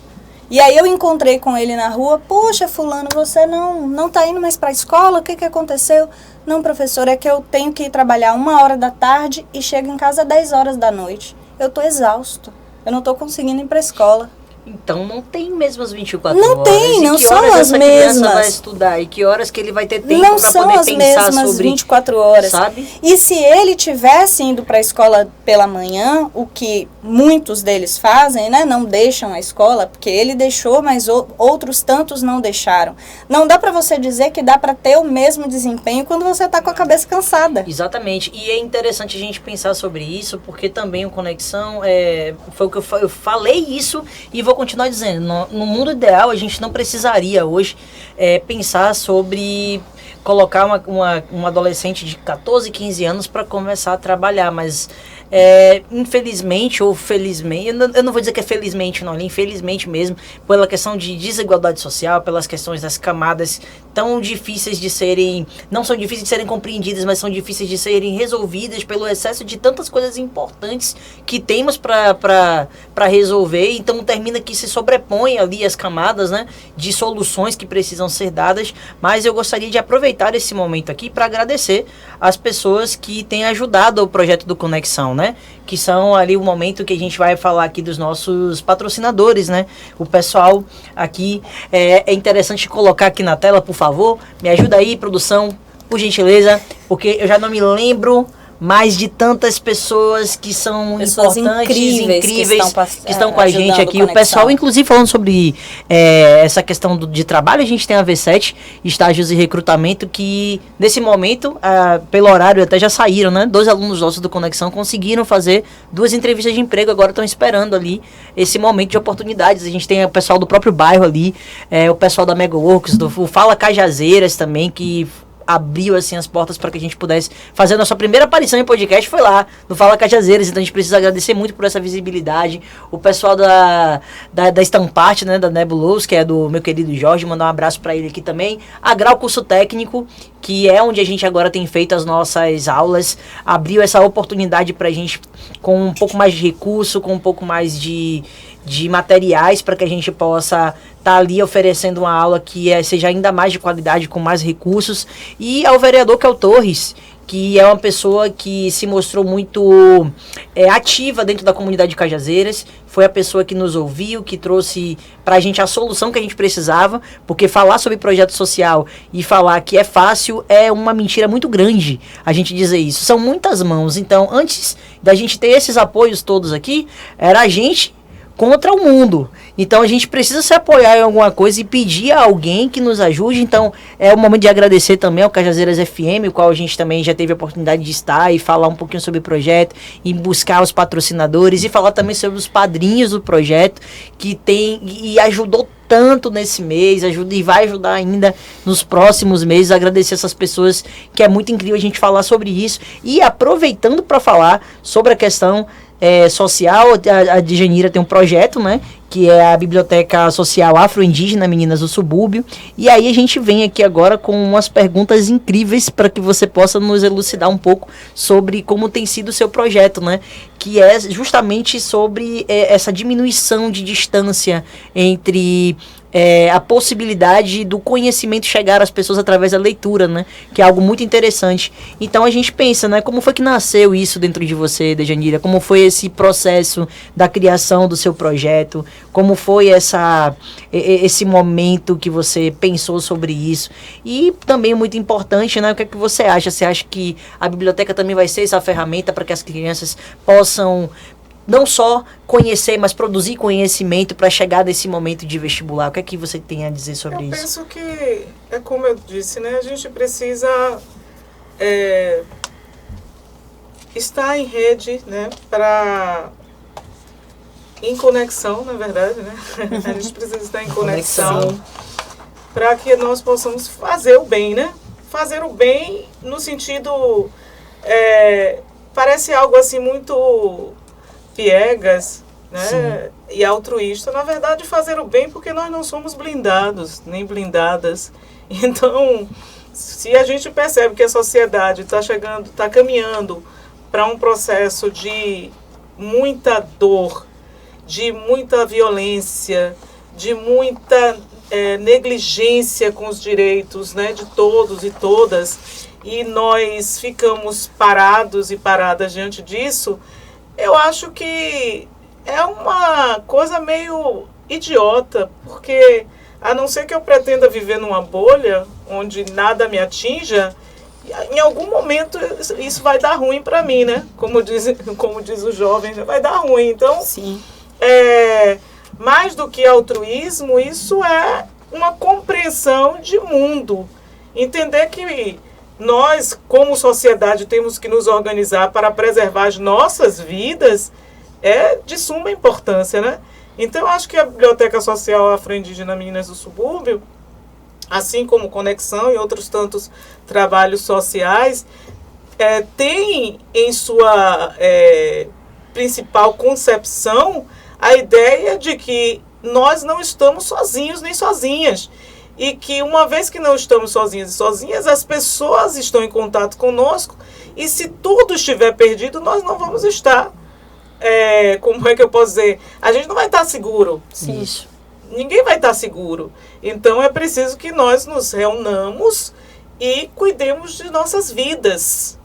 E aí eu encontrei com ele na rua, poxa, fulano, você não está indo mais para a escola? O que aconteceu? Não, professor, é que eu tenho que ir trabalhar 1h da tarde e chego em casa 10 horas da noite. Eu estou exausto, eu não estou conseguindo ir para a escola. Então não tem mesmo as 24 horas. Não tem, não são as mesmas. Que horas essa criança vai estudar e que horas que ele vai ter tempo para poder pensar sobre... Não são as mesmas 24 horas. Sabe? E se ele tivesse indo para a escola pela manhã, o que muitos deles fazem, né? Não deixam a escola, porque ele deixou, mas outros tantos não deixaram. Não dá para você dizer que dá para ter o mesmo desempenho quando você está com a cabeça cansada. Exatamente. E é interessante a gente pensar sobre isso, porque também o Conexão, foi o que eu falei isso e vou continuar dizendo, no mundo ideal a gente não precisaria hoje pensar sobre colocar um adolescente de 14, 15 anos para começar a trabalhar, mas infelizmente ou felizmente, eu não vou dizer que é felizmente não, infelizmente mesmo, pela questão de desigualdade social, pelas questões das camadas tão difíceis de serem, não são difíceis de serem compreendidas, mas são difíceis de serem resolvidas pelo excesso de tantas coisas importantes que temos para resolver, então termina que se sobrepõe ali as camadas, né, de soluções que precisam ser dadas, mas eu gostaria de aproveitar esse momento aqui para agradecer as pessoas que têm ajudado o projeto do Conexão, né? Que são ali o momento que a gente vai falar aqui dos nossos patrocinadores, né? O pessoal aqui, é interessante colocar aqui na tela, por favor, me ajuda aí, produção, por gentileza, porque eu já não me lembro mais de tantas pessoas que são pessoas importantes, incríveis que estão com a gente aqui. Conexão. O pessoal, inclusive, falando sobre essa questão de trabalho, a gente tem a V7, estágios e recrutamento, que nesse momento, pelo horário, até já saíram, né? 2 alunos nossos do Conexão conseguiram fazer 2 entrevistas de emprego, agora estão esperando ali esse momento de oportunidades. A gente tem o pessoal do próprio bairro ali, o pessoal da Megaworks, do Fala Cajazeiras também, que abriu assim as portas para que a gente pudesse fazer a nossa primeira aparição em podcast, foi lá no Fala Cajazeiras. Então a gente precisa agradecer muito por essa visibilidade. O pessoal da Estamparte, né, da Nebulos, que é do meu querido Jorge, mandar um abraço para ele aqui também. A Grau Curso Técnico, que é onde a gente agora tem feito as nossas aulas, abriu essa oportunidade para a gente com um pouco mais de recurso, com um pouco mais de materiais, para que a gente possa estar ali oferecendo uma aula que seja ainda mais de qualidade, com mais recursos. E ao vereador Kel Torres, que é uma pessoa que se mostrou muito ativa dentro da comunidade de Cajazeiras, foi a pessoa que nos ouviu, que trouxe para a gente a solução que a gente precisava, porque falar sobre projeto social e falar que é fácil é uma mentira muito grande a gente dizer isso. São muitas mãos. Então, antes da gente ter esses apoios todos aqui, era a gente contra o mundo. Então a gente precisa se apoiar em alguma coisa e pedir a alguém que nos ajude. Então é o momento de agradecer também ao Cajazeiras FM, o qual a gente também já teve a oportunidade de estar e falar um pouquinho sobre o projeto, e buscar os patrocinadores e falar também sobre os padrinhos do projeto, que tem e ajudou tanto nesse mês, ajuda e vai ajudar ainda nos próximos meses. Agradecer essas pessoas, que é muito incrível a gente falar sobre isso. E aproveitando para falar sobre a questão social, a Djanira tem um projeto, né, que é a Biblioteca Social Afro-Indígena Meninas do Subúrbio, e aí a gente vem aqui agora com umas perguntas incríveis para que você possa nos elucidar um pouco sobre como tem sido o seu projeto, né, que é justamente sobre essa diminuição de distância entre a possibilidade do conhecimento chegar às pessoas através da leitura, né? Que é algo muito interessante. Então a gente pensa, né? Como foi que nasceu isso dentro de você, Djanira? Como foi esse processo da criação do seu projeto? Como foi esse momento que você pensou sobre isso? E também muito importante, né? O que é que você acha? Você acha que a biblioteca também vai ser essa ferramenta para que as crianças possam não só conhecer, mas produzir conhecimento para chegar nesse momento de vestibular? O que é que você tem a dizer sobre isso? Eu penso que, como eu disse, né, a gente precisa estar em rede, né, em conexão, na verdade, né? A gente precisa estar em conexão para que nós possamos fazer o bem, né? Fazer o bem no sentido, parece algo assim muito piegas, né, e altruísta. Na verdade, fazer o bem, porque nós não somos blindados, nem blindadas. Então, se a gente percebe que a sociedade está caminhando para um processo de muita dor, de muita violência, de muita negligência com os direitos, né, de todos e todas, e nós ficamos parados e paradas diante disso, eu acho que é uma coisa meio idiota, porque a não ser que eu pretenda viver numa bolha onde nada me atinja, em algum momento isso vai dar ruim para mim, né? Como diz o jovem, vai dar ruim. Então, sim. Mais do que altruísmo, isso é uma compreensão de mundo. Entender que nós, como sociedade, temos que nos organizar para preservar as nossas vidas é de suma importância, né? Então, eu acho que a Biblioteca Social Afro-Indígena Meninas do Subúrbio, assim como Conexão e outros tantos trabalhos sociais, tem em sua principal concepção a ideia de que nós não estamos sozinhos nem sozinhas. E que uma vez que não estamos sozinhos e sozinhas, as pessoas estão em contato conosco, e se tudo estiver perdido, nós não vamos estar, como é que eu posso dizer? A gente não vai estar seguro. Sim. Isso. Ninguém vai estar seguro. Então é preciso que nós nos reunamos e cuidemos de nossas vidas.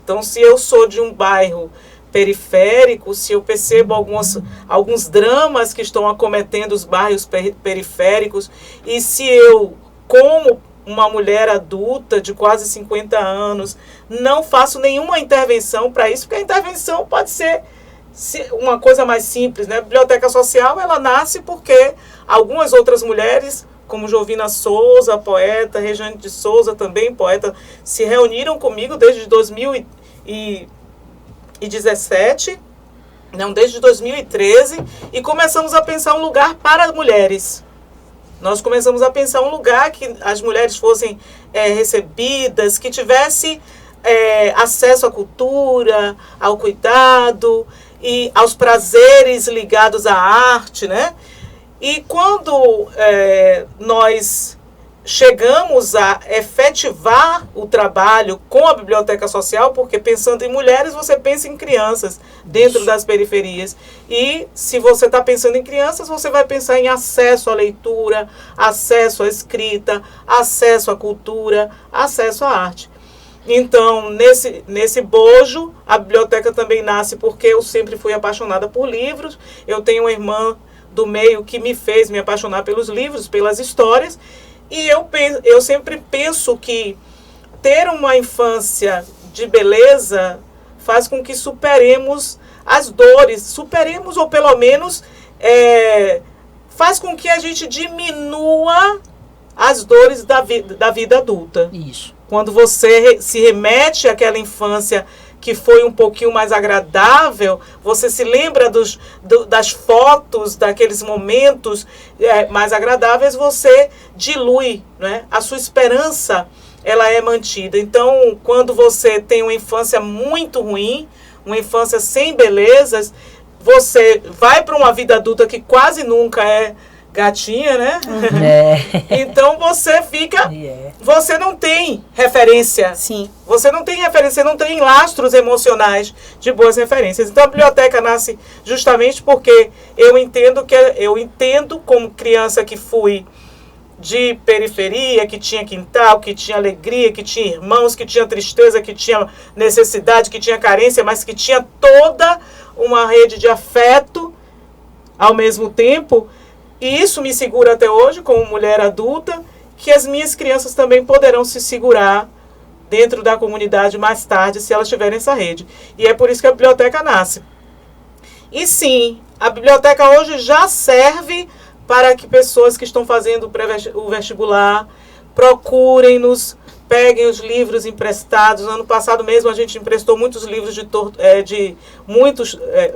Então, se eu sou de um bairro periférico, se eu percebo alguns dramas que estão acometendo os bairros periféricos, e se eu, como uma mulher adulta de quase 50 anos, não faço nenhuma intervenção para isso, porque a intervenção pode ser uma coisa mais simples, né? A biblioteca social, ela nasce porque algumas outras mulheres, como Jovina Souza, poeta, Rejane de Souza, também poeta, se reuniram comigo desde 2017, não, desde 2013, e começamos a pensar um lugar para mulheres. Nós começamos a pensar um lugar que as mulheres fossem recebidas, que tivesse acesso à cultura, ao cuidado e aos prazeres ligados à arte, né? E quando nós chegamos a efetivar o trabalho com a biblioteca social, porque pensando em mulheres, você pensa em crianças dentro das periferias. E se você está pensando em crianças, você vai pensar em acesso à leitura, acesso à escrita, acesso à cultura, acesso à arte. Então, nesse bojo, a biblioteca também nasce porque eu sempre fui apaixonada por livros. Eu tenho uma irmã do meio que me fez me apaixonar pelos livros, pelas histórias. E eu sempre penso que ter uma infância de beleza faz com que superemos as dores, superemos ou pelo menos faz com que a gente diminua as dores da vida adulta. Isso. Quando você se remete àquela infância que foi um pouquinho mais agradável, você se lembra das fotos, daqueles momentos mais agradáveis, você dilui, né? A sua esperança, ela é mantida. Então, quando você tem uma infância muito ruim, uma infância sem belezas, você vai para uma vida adulta que quase nunca é gatinha, né? Então você fica... Você não tem referência. Sim. Você não tem referência, não tem lastros emocionais de boas referências. Então a biblioteca nasce justamente porque eu entendo como criança que fui de periferia, que tinha quintal, que tinha alegria, que tinha irmãos, que tinha tristeza, que tinha necessidade, que tinha carência, mas que tinha toda uma rede de afeto ao mesmo tempo. E isso me segura até hoje, como mulher adulta, que as minhas crianças também poderão se segurar dentro da comunidade mais tarde, se elas tiverem essa rede. E é por isso que a biblioteca nasce. E sim, a biblioteca hoje já serve para que pessoas que estão fazendo o vestibular procurem-nos, peguem os livros emprestados. Ano passado mesmo a gente emprestou muitos livros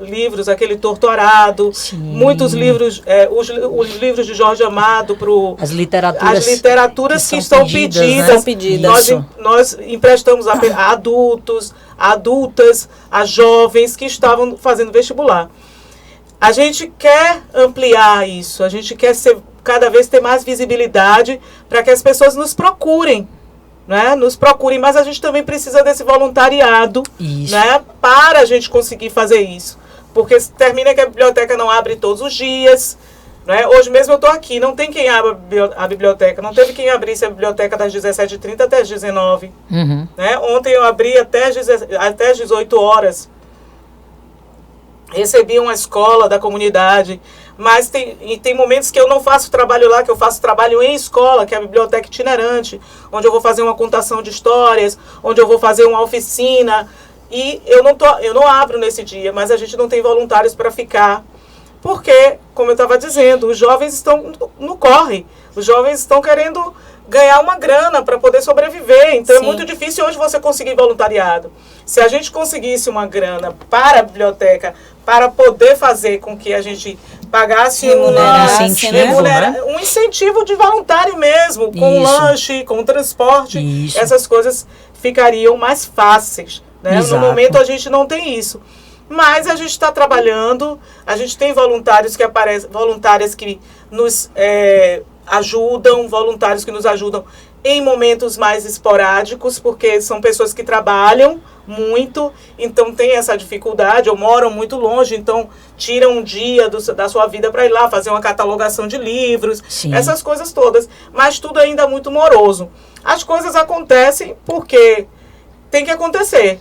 livros, aquele Torturado, muitos livros, os livros de Jorge Amado para as literaturas que estão pedidas. Né? Nós emprestamos a adultos, a adultas, a jovens que estavam fazendo vestibular. A gente quer ampliar isso, a gente quer cada vez ter mais visibilidade para que as pessoas nos procurem. Né? Nos procurem, mas a gente também precisa desse voluntariado, né? Para a gente conseguir fazer isso. Porque termina que a biblioteca não abre todos os dias. Né? Hoje mesmo eu estou aqui, não tem quem abra a biblioteca. Não teve quem abrisse a biblioteca das 17h30 até as 19h. Né? Ontem eu abri até as 18 horas. Recebi uma escola da comunidade. Mas tem momentos que eu não faço trabalho lá, que eu faço trabalho em escola, que é a biblioteca itinerante, onde eu vou fazer uma contação de histórias, onde eu vou fazer uma oficina. E eu não abro nesse dia, mas a gente não tem voluntários para ficar. Porque, como eu estava dizendo, os jovens estão no corre. Os jovens estão querendo ganhar uma grana para poder sobreviver. Então, Sim. É muito difícil hoje você conseguir voluntariado. Se a gente conseguisse uma grana para a biblioteca, para poder fazer com que a gente pagasse um incentivo de voluntário mesmo, com lanche, com transporte, essas coisas ficariam mais fáceis. Né? No momento a gente não tem isso. Mas a gente está trabalhando, a gente tem voluntárias que nos ajudam, voluntários que nos ajudam em momentos mais esporádicos, porque são pessoas que trabalham muito, então tem essa dificuldade, ou moram muito longe, então tiram um dia da sua vida para ir lá fazer uma catalogação de livros, Sim. essas coisas todas, mas tudo ainda muito moroso. As coisas acontecem porque tem que acontecer,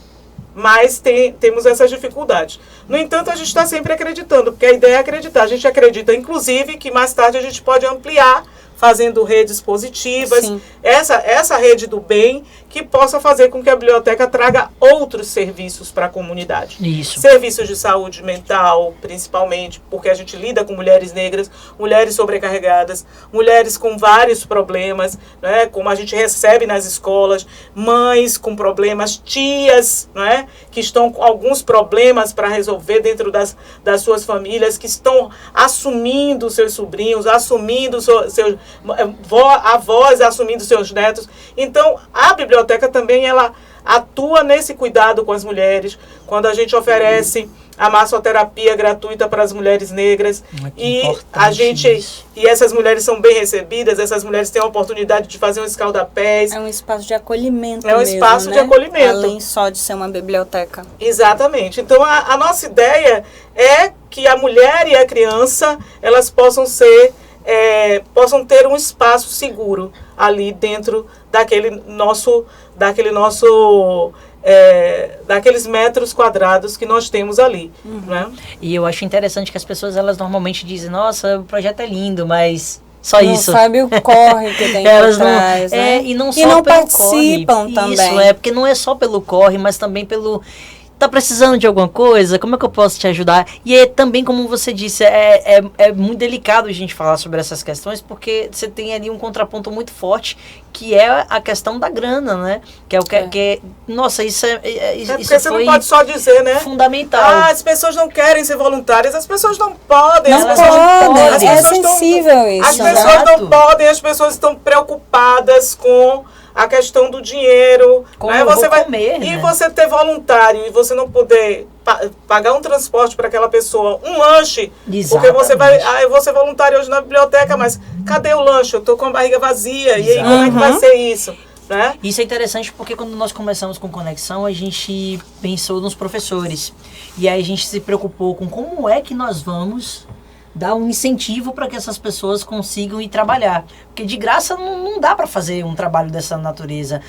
mas temos essas dificuldades. No entanto, a gente está sempre acreditando, porque a ideia é acreditar. A gente acredita, inclusive, que mais tarde a gente pode ampliar fazendo redes positivas. Sim. Essa rede do bem que possa fazer com que a biblioteca traga outros serviços para a comunidade. Isso. Serviços de saúde mental, principalmente, porque a gente lida com mulheres negras, mulheres sobrecarregadas, mulheres com vários problemas, né, como a gente recebe nas escolas, mães com problemas, tias, né, que estão com alguns problemas para resolver dentro das suas famílias, que estão assumindo seus sobrinhos, assumindo avós, assumindo seus netos. Então, a biblioteca também ela atua nesse cuidado com as mulheres, quando a gente oferece a massoterapia gratuita para as mulheres negras e essas mulheres são bem recebidas, essas mulheres têm a oportunidade de fazer um escaldapés. É um espaço de acolhimento É um mesmo, espaço né? de acolhimento. Além só de ser uma biblioteca. Exatamente. Então, a nossa ideia é que a mulher e a criança, elas possam ter um espaço seguro ali dentro daqueles metros quadrados que nós temos ali, né? E eu acho interessante que as pessoas, elas normalmente dizem, nossa, o projeto é lindo, mas só não isso. Sabe o corre que tem Elas por trás, né? E não e só não pelo participam corre. também. Isso, porque não é só pelo corre, mas também pelo... Tá precisando de alguma coisa? Como é que eu posso te ajudar? E é também, como você disse, é muito delicado a gente falar sobre essas questões, porque você tem ali um contraponto muito forte, que é a questão da grana, né? Que é o que nossa, isso porque isso você foi não pode só dizer, né? fundamental. As pessoas não querem ser voluntárias, as pessoas não podem. Não Elas podem, podem. é As pessoas sensível isso. As né? pessoas não Exato. podem, as pessoas estão preocupadas com a questão do dinheiro. Como né? eu vou comer, e né? você ter voluntário e você não poder pagar um transporte para aquela pessoa, um lanche, porque você vai, eu vou ser voluntário hoje na biblioteca, mas cadê o lanche? Eu tô com a barriga vazia, e aí como é que vai ser isso? Né? Isso é interessante porque quando nós começamos com Conexão, a gente pensou nos professores. E aí a gente se preocupou com como é que nós vamos dar um incentivo para que essas pessoas consigam ir trabalhar. Porque de graça não dá para fazer um trabalho dessa natureza.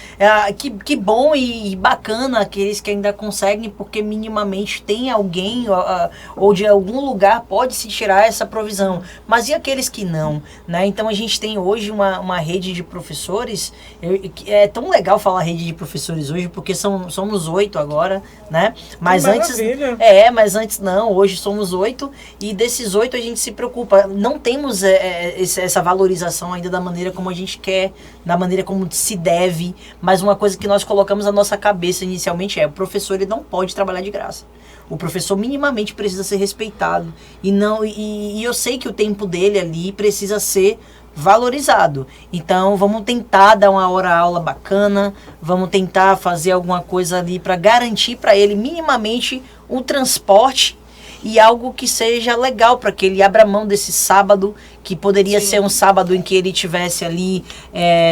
Que bom e bacana aqueles que ainda conseguem, porque minimamente tem alguém ou de algum lugar pode se tirar essa provisão. Mas e aqueles que não? Né? Então a gente tem hoje uma rede de professores. É tão legal falar rede de professores hoje, porque somos 8 agora, né? Mas mas antes não, hoje somos 8 e desses 8 a gente se preocupa. Não temos essa valorização ainda da maneira como a gente quer, da maneira como se deve, mas uma coisa que nós colocamos na nossa cabeça inicialmente o professor ele não pode trabalhar de graça. O professor minimamente precisa ser respeitado e eu sei que o tempo dele ali precisa ser valorizado. Então vamos tentar dar uma hora-aula bacana, vamos tentar fazer alguma coisa ali para garantir para ele minimamente o transporte e algo que seja legal para que ele abra mão desse sábado, que poderia ser um sábado em que ele tivesse ali,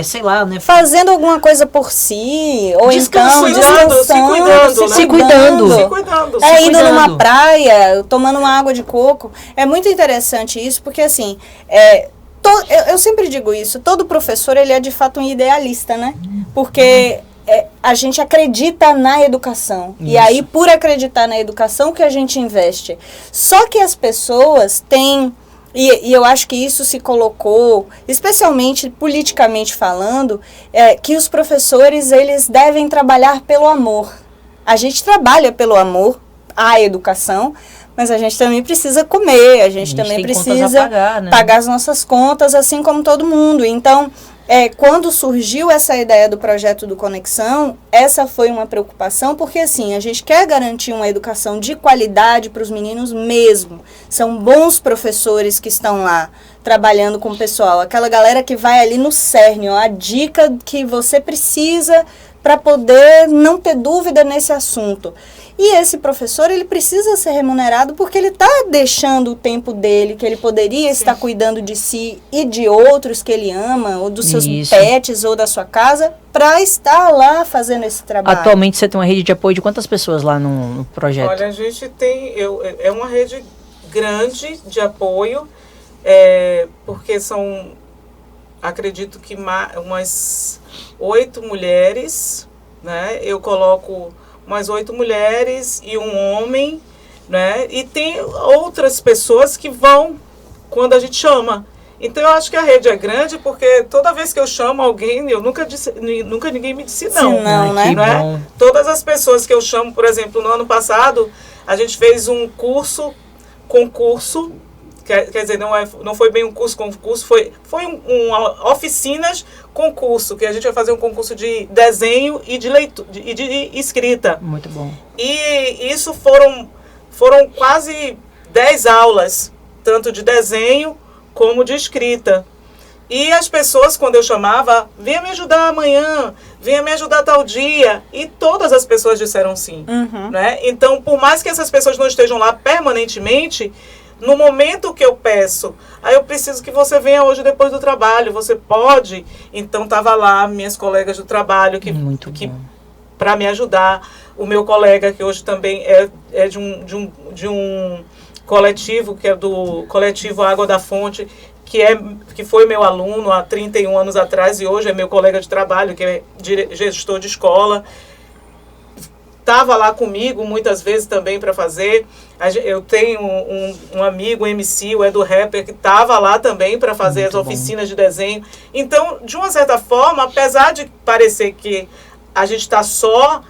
sei lá, né? Fazendo alguma coisa por si, ou Descansando, então descansando, se cuidando. Indo numa praia, tomando uma água de coco. É muito interessante isso, porque assim, eu sempre digo isso, todo professor ele é de fato um idealista, né? Porque a gente acredita na educação. Isso. E aí, por acreditar na educação que a gente investe. Só que as pessoas têm, e eu acho que isso se colocou, especialmente politicamente falando, que os professores eles devem trabalhar pelo amor. A gente trabalha pelo amor à educação, mas a gente também precisa comer, a gente também precisa pagar as nossas contas, assim como todo mundo. Então, quando surgiu essa ideia do projeto do Conexão, essa foi uma preocupação, porque assim, a gente quer garantir uma educação de qualidade para os meninos mesmo. São bons professores que estão lá trabalhando com o pessoal, aquela galera que vai ali no cerne, a dica que você precisa para poder não ter dúvida nesse assunto. E esse professor, ele precisa ser remunerado porque ele está deixando o tempo dele, que ele poderia estar cuidando de si e de outros que ele ama, ou dos seus pets, ou da sua casa, para estar lá fazendo esse trabalho. Atualmente você tem uma rede de apoio de quantas pessoas lá no projeto? Olha, a gente tem, é uma rede grande de apoio, porque são, acredito que umas 8 mulheres, né? Eu coloco umas 8 mulheres e um homem, né? E tem outras pessoas que vão quando a gente chama. Então eu acho que a rede é grande porque toda vez que eu chamo alguém, eu nunca ninguém me disse não. Sim, não, né? Não é? Todas as pessoas que eu chamo, por exemplo, no ano passado, a gente fez um concurso, quer dizer, não foi bem um concurso, foi oficinas concurso, que a gente vai fazer um concurso de desenho e de leitura e de escrita. Muito bom. E isso foram quase 10 aulas, tanto de desenho como de escrita. E as pessoas, quando eu chamava, venha me ajudar amanhã, venha me ajudar tal dia. E todas as pessoas disseram sim. Né? Então, por mais que essas pessoas não estejam lá permanentemente, no momento que eu peço, eu preciso que você venha hoje depois do trabalho, você pode? Então, estava lá minhas colegas do trabalho que para me ajudar. O meu colega, que hoje também é de um coletivo, que é do coletivo Água da Fonte, que foi meu aluno há 31 anos atrás e hoje é meu colega de trabalho, que é gestor de escola. Estava lá comigo muitas vezes também para fazer. Eu tenho um amigo, MC, o Edu Rapper, que estava lá também para fazer as oficinas de desenho. Então, de uma certa forma, apesar de parecer que a gente está só,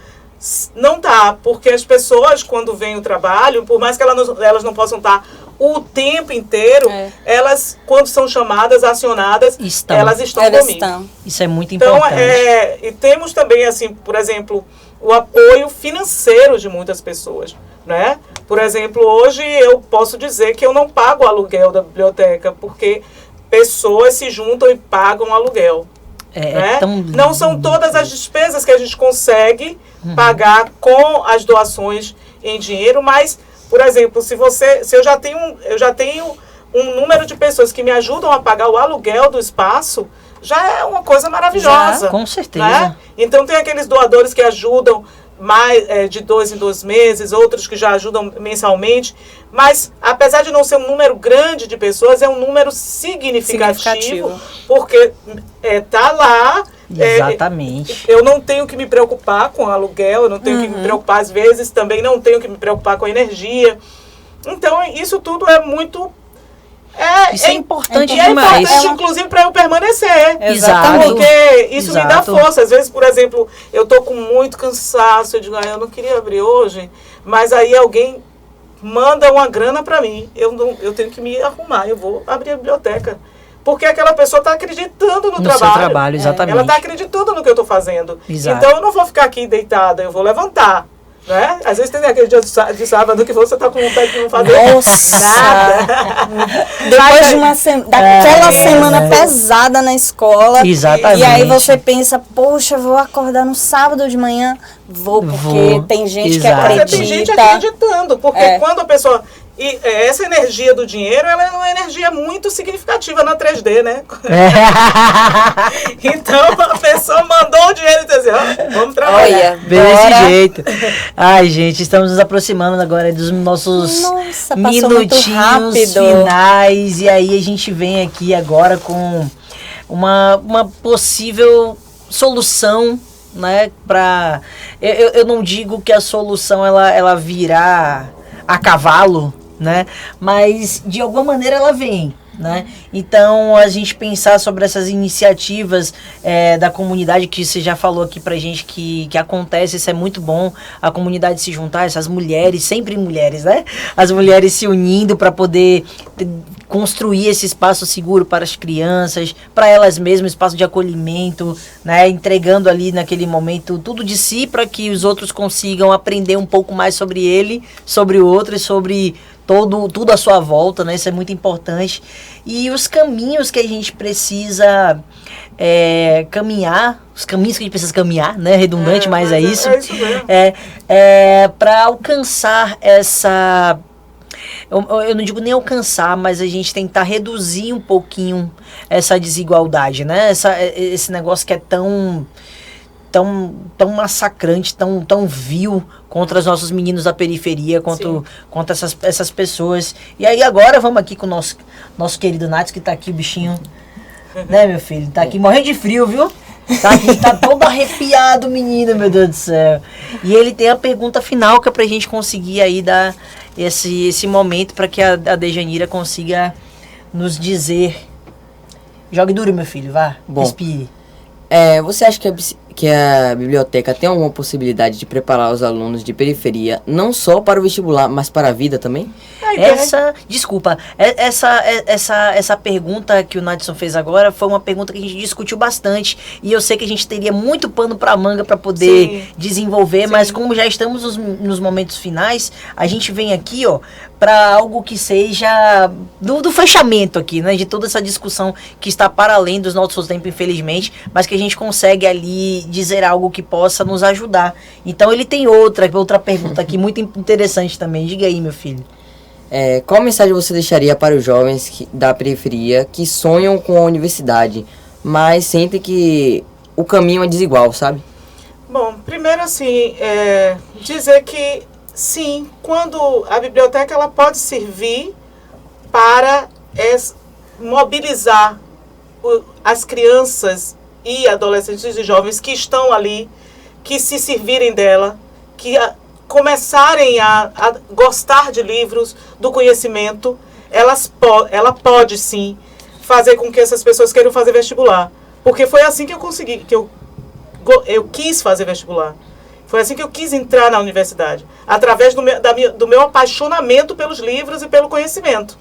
não tá, porque as pessoas, quando vêm o trabalho, por mais que elas não possam estar o tempo inteiro, elas, quando são chamadas, acionadas, elas estão comigo. Isso é muito importante. Então, e temos também, assim, por exemplo, o apoio financeiro de muitas pessoas, né? Por exemplo, hoje eu posso dizer que eu não pago o aluguel da biblioteca, porque pessoas se juntam e pagam aluguel. Né? Não são todas as despesas que a gente consegue pagar com as doações em dinheiro, mas, por exemplo, se eu já tenho um número de pessoas que me ajudam a pagar o aluguel do espaço, já é uma coisa maravilhosa. Já, com certeza. Né? Então tem aqueles doadores que ajudam mais de 2 em 2 meses, outros que já ajudam mensalmente, mas apesar de não ser um número grande de pessoas, é um número significativo. Porque tá lá. Exatamente. Eu não tenho que me preocupar com aluguel, eu não tenho que me preocupar, às vezes também não tenho que me preocupar com energia. Então isso tudo é muito... Isso é importante demais. demais. É importante, inclusive, para eu permanecer. Exato. Porque isso me dá força. Às vezes, por exemplo, eu tô com muito cansaço, eu digo, eu não queria abrir hoje, mas aí alguém manda uma grana para mim. Eu tenho que me arrumar, eu vou abrir a biblioteca. Porque aquela pessoa está acreditando no trabalho. Seu trabalho, exatamente. Ela está acreditando no que eu estou fazendo. Exato. Então, eu não vou ficar aqui deitada, eu vou levantar. Né? Às vezes tem aquele dia de sábado que você está com vontade de não fazer nada. Depois de daquela semana pesada na escola. Exatamente. E aí você pensa, poxa, vou acordar no sábado de manhã. Porque tem gente que acredita. Tem gente acreditando, porque quando a pessoa... E essa energia do dinheiro, ela é uma energia muito significativa na 3D, né? Então, a pessoa mandou o dinheiro e disse assim, vamos trabalhar. Desse jeito. Ai, gente, estamos nos aproximando agora dos nossos minutinhos finais. E aí a gente vem aqui agora com uma possível solução, né? Eu não digo que a solução ela virá a cavalo, né? Mas de alguma maneira ela vem, né? Então a gente pensar sobre essas iniciativas da comunidade que você já falou aqui pra gente que acontece, isso é muito bom, a comunidade se juntar, essas mulheres, sempre mulheres, né? As mulheres se unindo para poder construir esse espaço seguro para as crianças, para elas mesmas, espaço de acolhimento, né? Entregando ali naquele momento tudo de si para que os outros consigam aprender um pouco mais sobre ele, sobre o outro e sobre tudo à sua volta, né? Isso é muito importante. E os caminhos que a gente precisa caminhar, os caminhos que a gente precisa caminhar, né? Redundante, mas é isso. É isso mesmo. Para alcançar essa... Eu não digo nem alcançar, mas a gente tentar reduzir um pouquinho essa desigualdade, né? Esse negócio que é tão massacrante, tão vil contra os nossos meninos da periferia, contra essas pessoas. E aí agora vamos aqui com o nosso querido Nath, que tá aqui, o bichinho, né, meu filho? Tá aqui morrendo de frio, viu? Tá aqui, tá todo arrepiado, menino, meu Deus do céu. E ele tem a pergunta final, que é pra gente conseguir aí dar esse momento para que a Dejanira consiga nos dizer Jogue duro, meu filho, vá. Bom. Respire. Você acha que a biblioteca tem alguma possibilidade de preparar os alunos de periferia não só para o vestibular, mas para a vida também? Essa pergunta que o Nadson fez agora foi uma pergunta que a gente discutiu bastante e eu sei que a gente teria muito pano para manga para poder desenvolver, mas como já estamos nos momentos finais, a gente vem aqui, ó, para algo que seja do fechamento aqui, né, de toda essa discussão que está para além dos nossos tempos, infelizmente, mas que a gente consegue ali dizer algo que possa nos ajudar. Então ele tem outra pergunta aqui muito interessante também. Diga aí, meu filho. Qual mensagem você deixaria para os jovens da periferia que sonham com a universidade, mas sentem que o caminho é desigual, sabe? Bom, primeiro assim, dizer que sim, quando a biblioteca ela pode servir para mobilizar as crianças e adolescentes e jovens que estão ali, que se servirem dela, que começarem a gostar de livros, do conhecimento, ela pode sim fazer com que essas pessoas queiram fazer vestibular. Porque foi assim que eu consegui, que eu quis fazer vestibular. Foi assim que eu quis entrar na universidade, através do meu apaixonamento pelos livros e pelo conhecimento.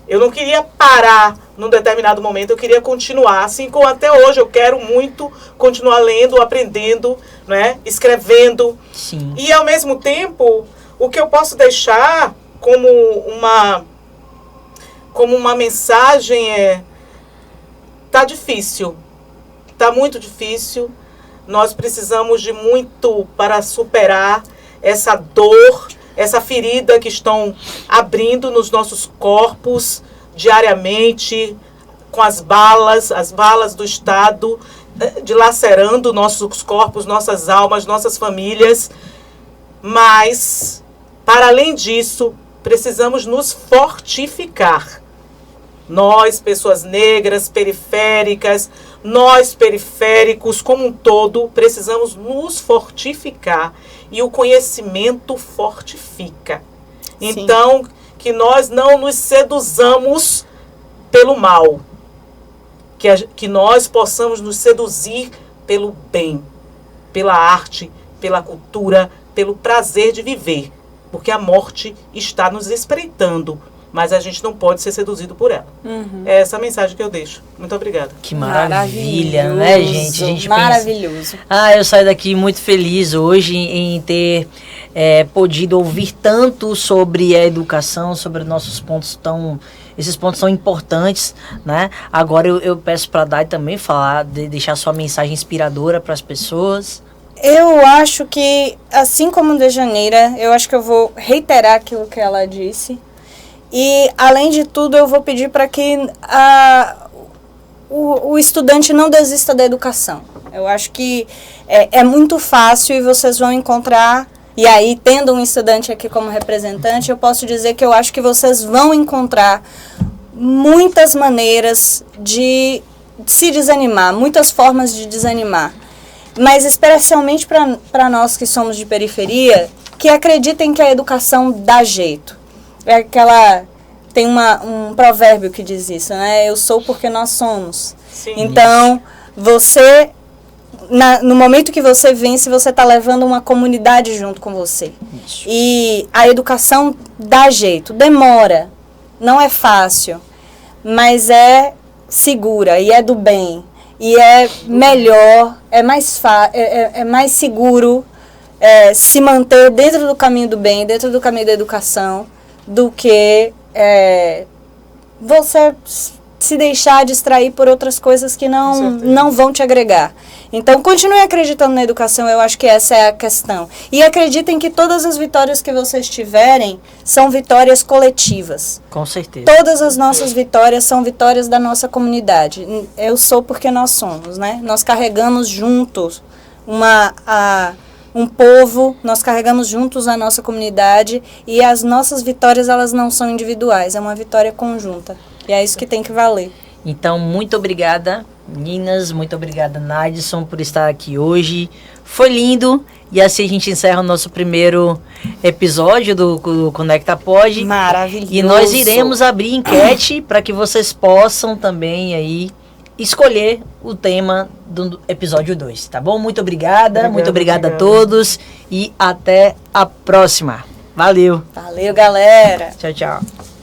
Eu não queria parar num determinado momento, eu queria continuar, assim como até hoje eu quero muito continuar lendo, aprendendo, né, escrevendo. Sim. E ao mesmo tempo, o que eu posso deixar como uma mensagem tá difícil, tá muito difícil. Nós precisamos de muito para superar essa dor, essa ferida que estão abrindo nos nossos corpos diariamente, com as balas do Estado, dilacerando nossos corpos, nossas almas, nossas famílias. Mas, para além disso, precisamos nos fortificar. Nós, pessoas negras, periféricas, nós periféricos como um todo, precisamos nos fortificar. E o conhecimento fortifica. Sim. Então, que nós não nos seduzamos pelo mal. Que nós possamos nos seduzir pelo bem, pela arte, pela cultura, pelo prazer de viver. Porque a morte está nos espreitando, mas a gente não pode ser seduzido por ela. É essa a mensagem que eu deixo. Muito obrigada. Que maravilha, né, gente? A gente maravilhoso. Pensa, eu saio daqui muito feliz hoje em ter podido ouvir tanto sobre a educação, sobre nossos pontos esses pontos são importantes, né? Agora eu peço para a Dai também deixar sua mensagem inspiradora para as pessoas. Eu acho que, assim como Dejaneira, eu acho que eu vou reiterar aquilo que ela disse. E, além de tudo, eu vou pedir para que o estudante não desista da educação. Eu acho que é muito fácil e vocês vão encontrar... E aí, tendo um estudante aqui como representante, eu posso dizer que eu acho que vocês vão encontrar muitas maneiras de se desanimar, muitas formas de desanimar. Mas especialmente para nós que somos de periferia, que acreditem que a educação dá jeito. Tem um provérbio que diz isso, né? Eu sou porque nós somos. Sim. Então, você... no momento que você vence, você está levando uma comunidade junto com você. Isso. E a educação dá jeito, demora, não é fácil, mas é segura e é do bem. E é melhor, é mais seguro se manter dentro do caminho do bem, dentro do caminho da educação, do que você se deixar distrair por outras coisas que não vão te agregar. Então, continue acreditando na educação, eu acho que essa é a questão. E acreditem que todas as vitórias que vocês tiverem são vitórias coletivas. Com certeza. Todas as nossas vitórias são vitórias da nossa comunidade. Eu sou porque nós somos, né? Nós carregamos juntos um povo, nós carregamos juntos a nossa comunidade e as nossas vitórias, elas não são individuais, é uma vitória conjunta. E é isso que tem que valer. Então, muito obrigada, meninas. Muito obrigada, Nadson, por estar aqui hoje. Foi lindo. E assim a gente encerra o nosso primeiro episódio do Conecta Pod. Maravilhoso. E nós iremos abrir enquete para que vocês possam também aí escolher o tema do episódio 2, tá bom? Muito obrigada, muito obrigada a todos e até a próxima. Valeu. Valeu, galera. Tchau, tchau.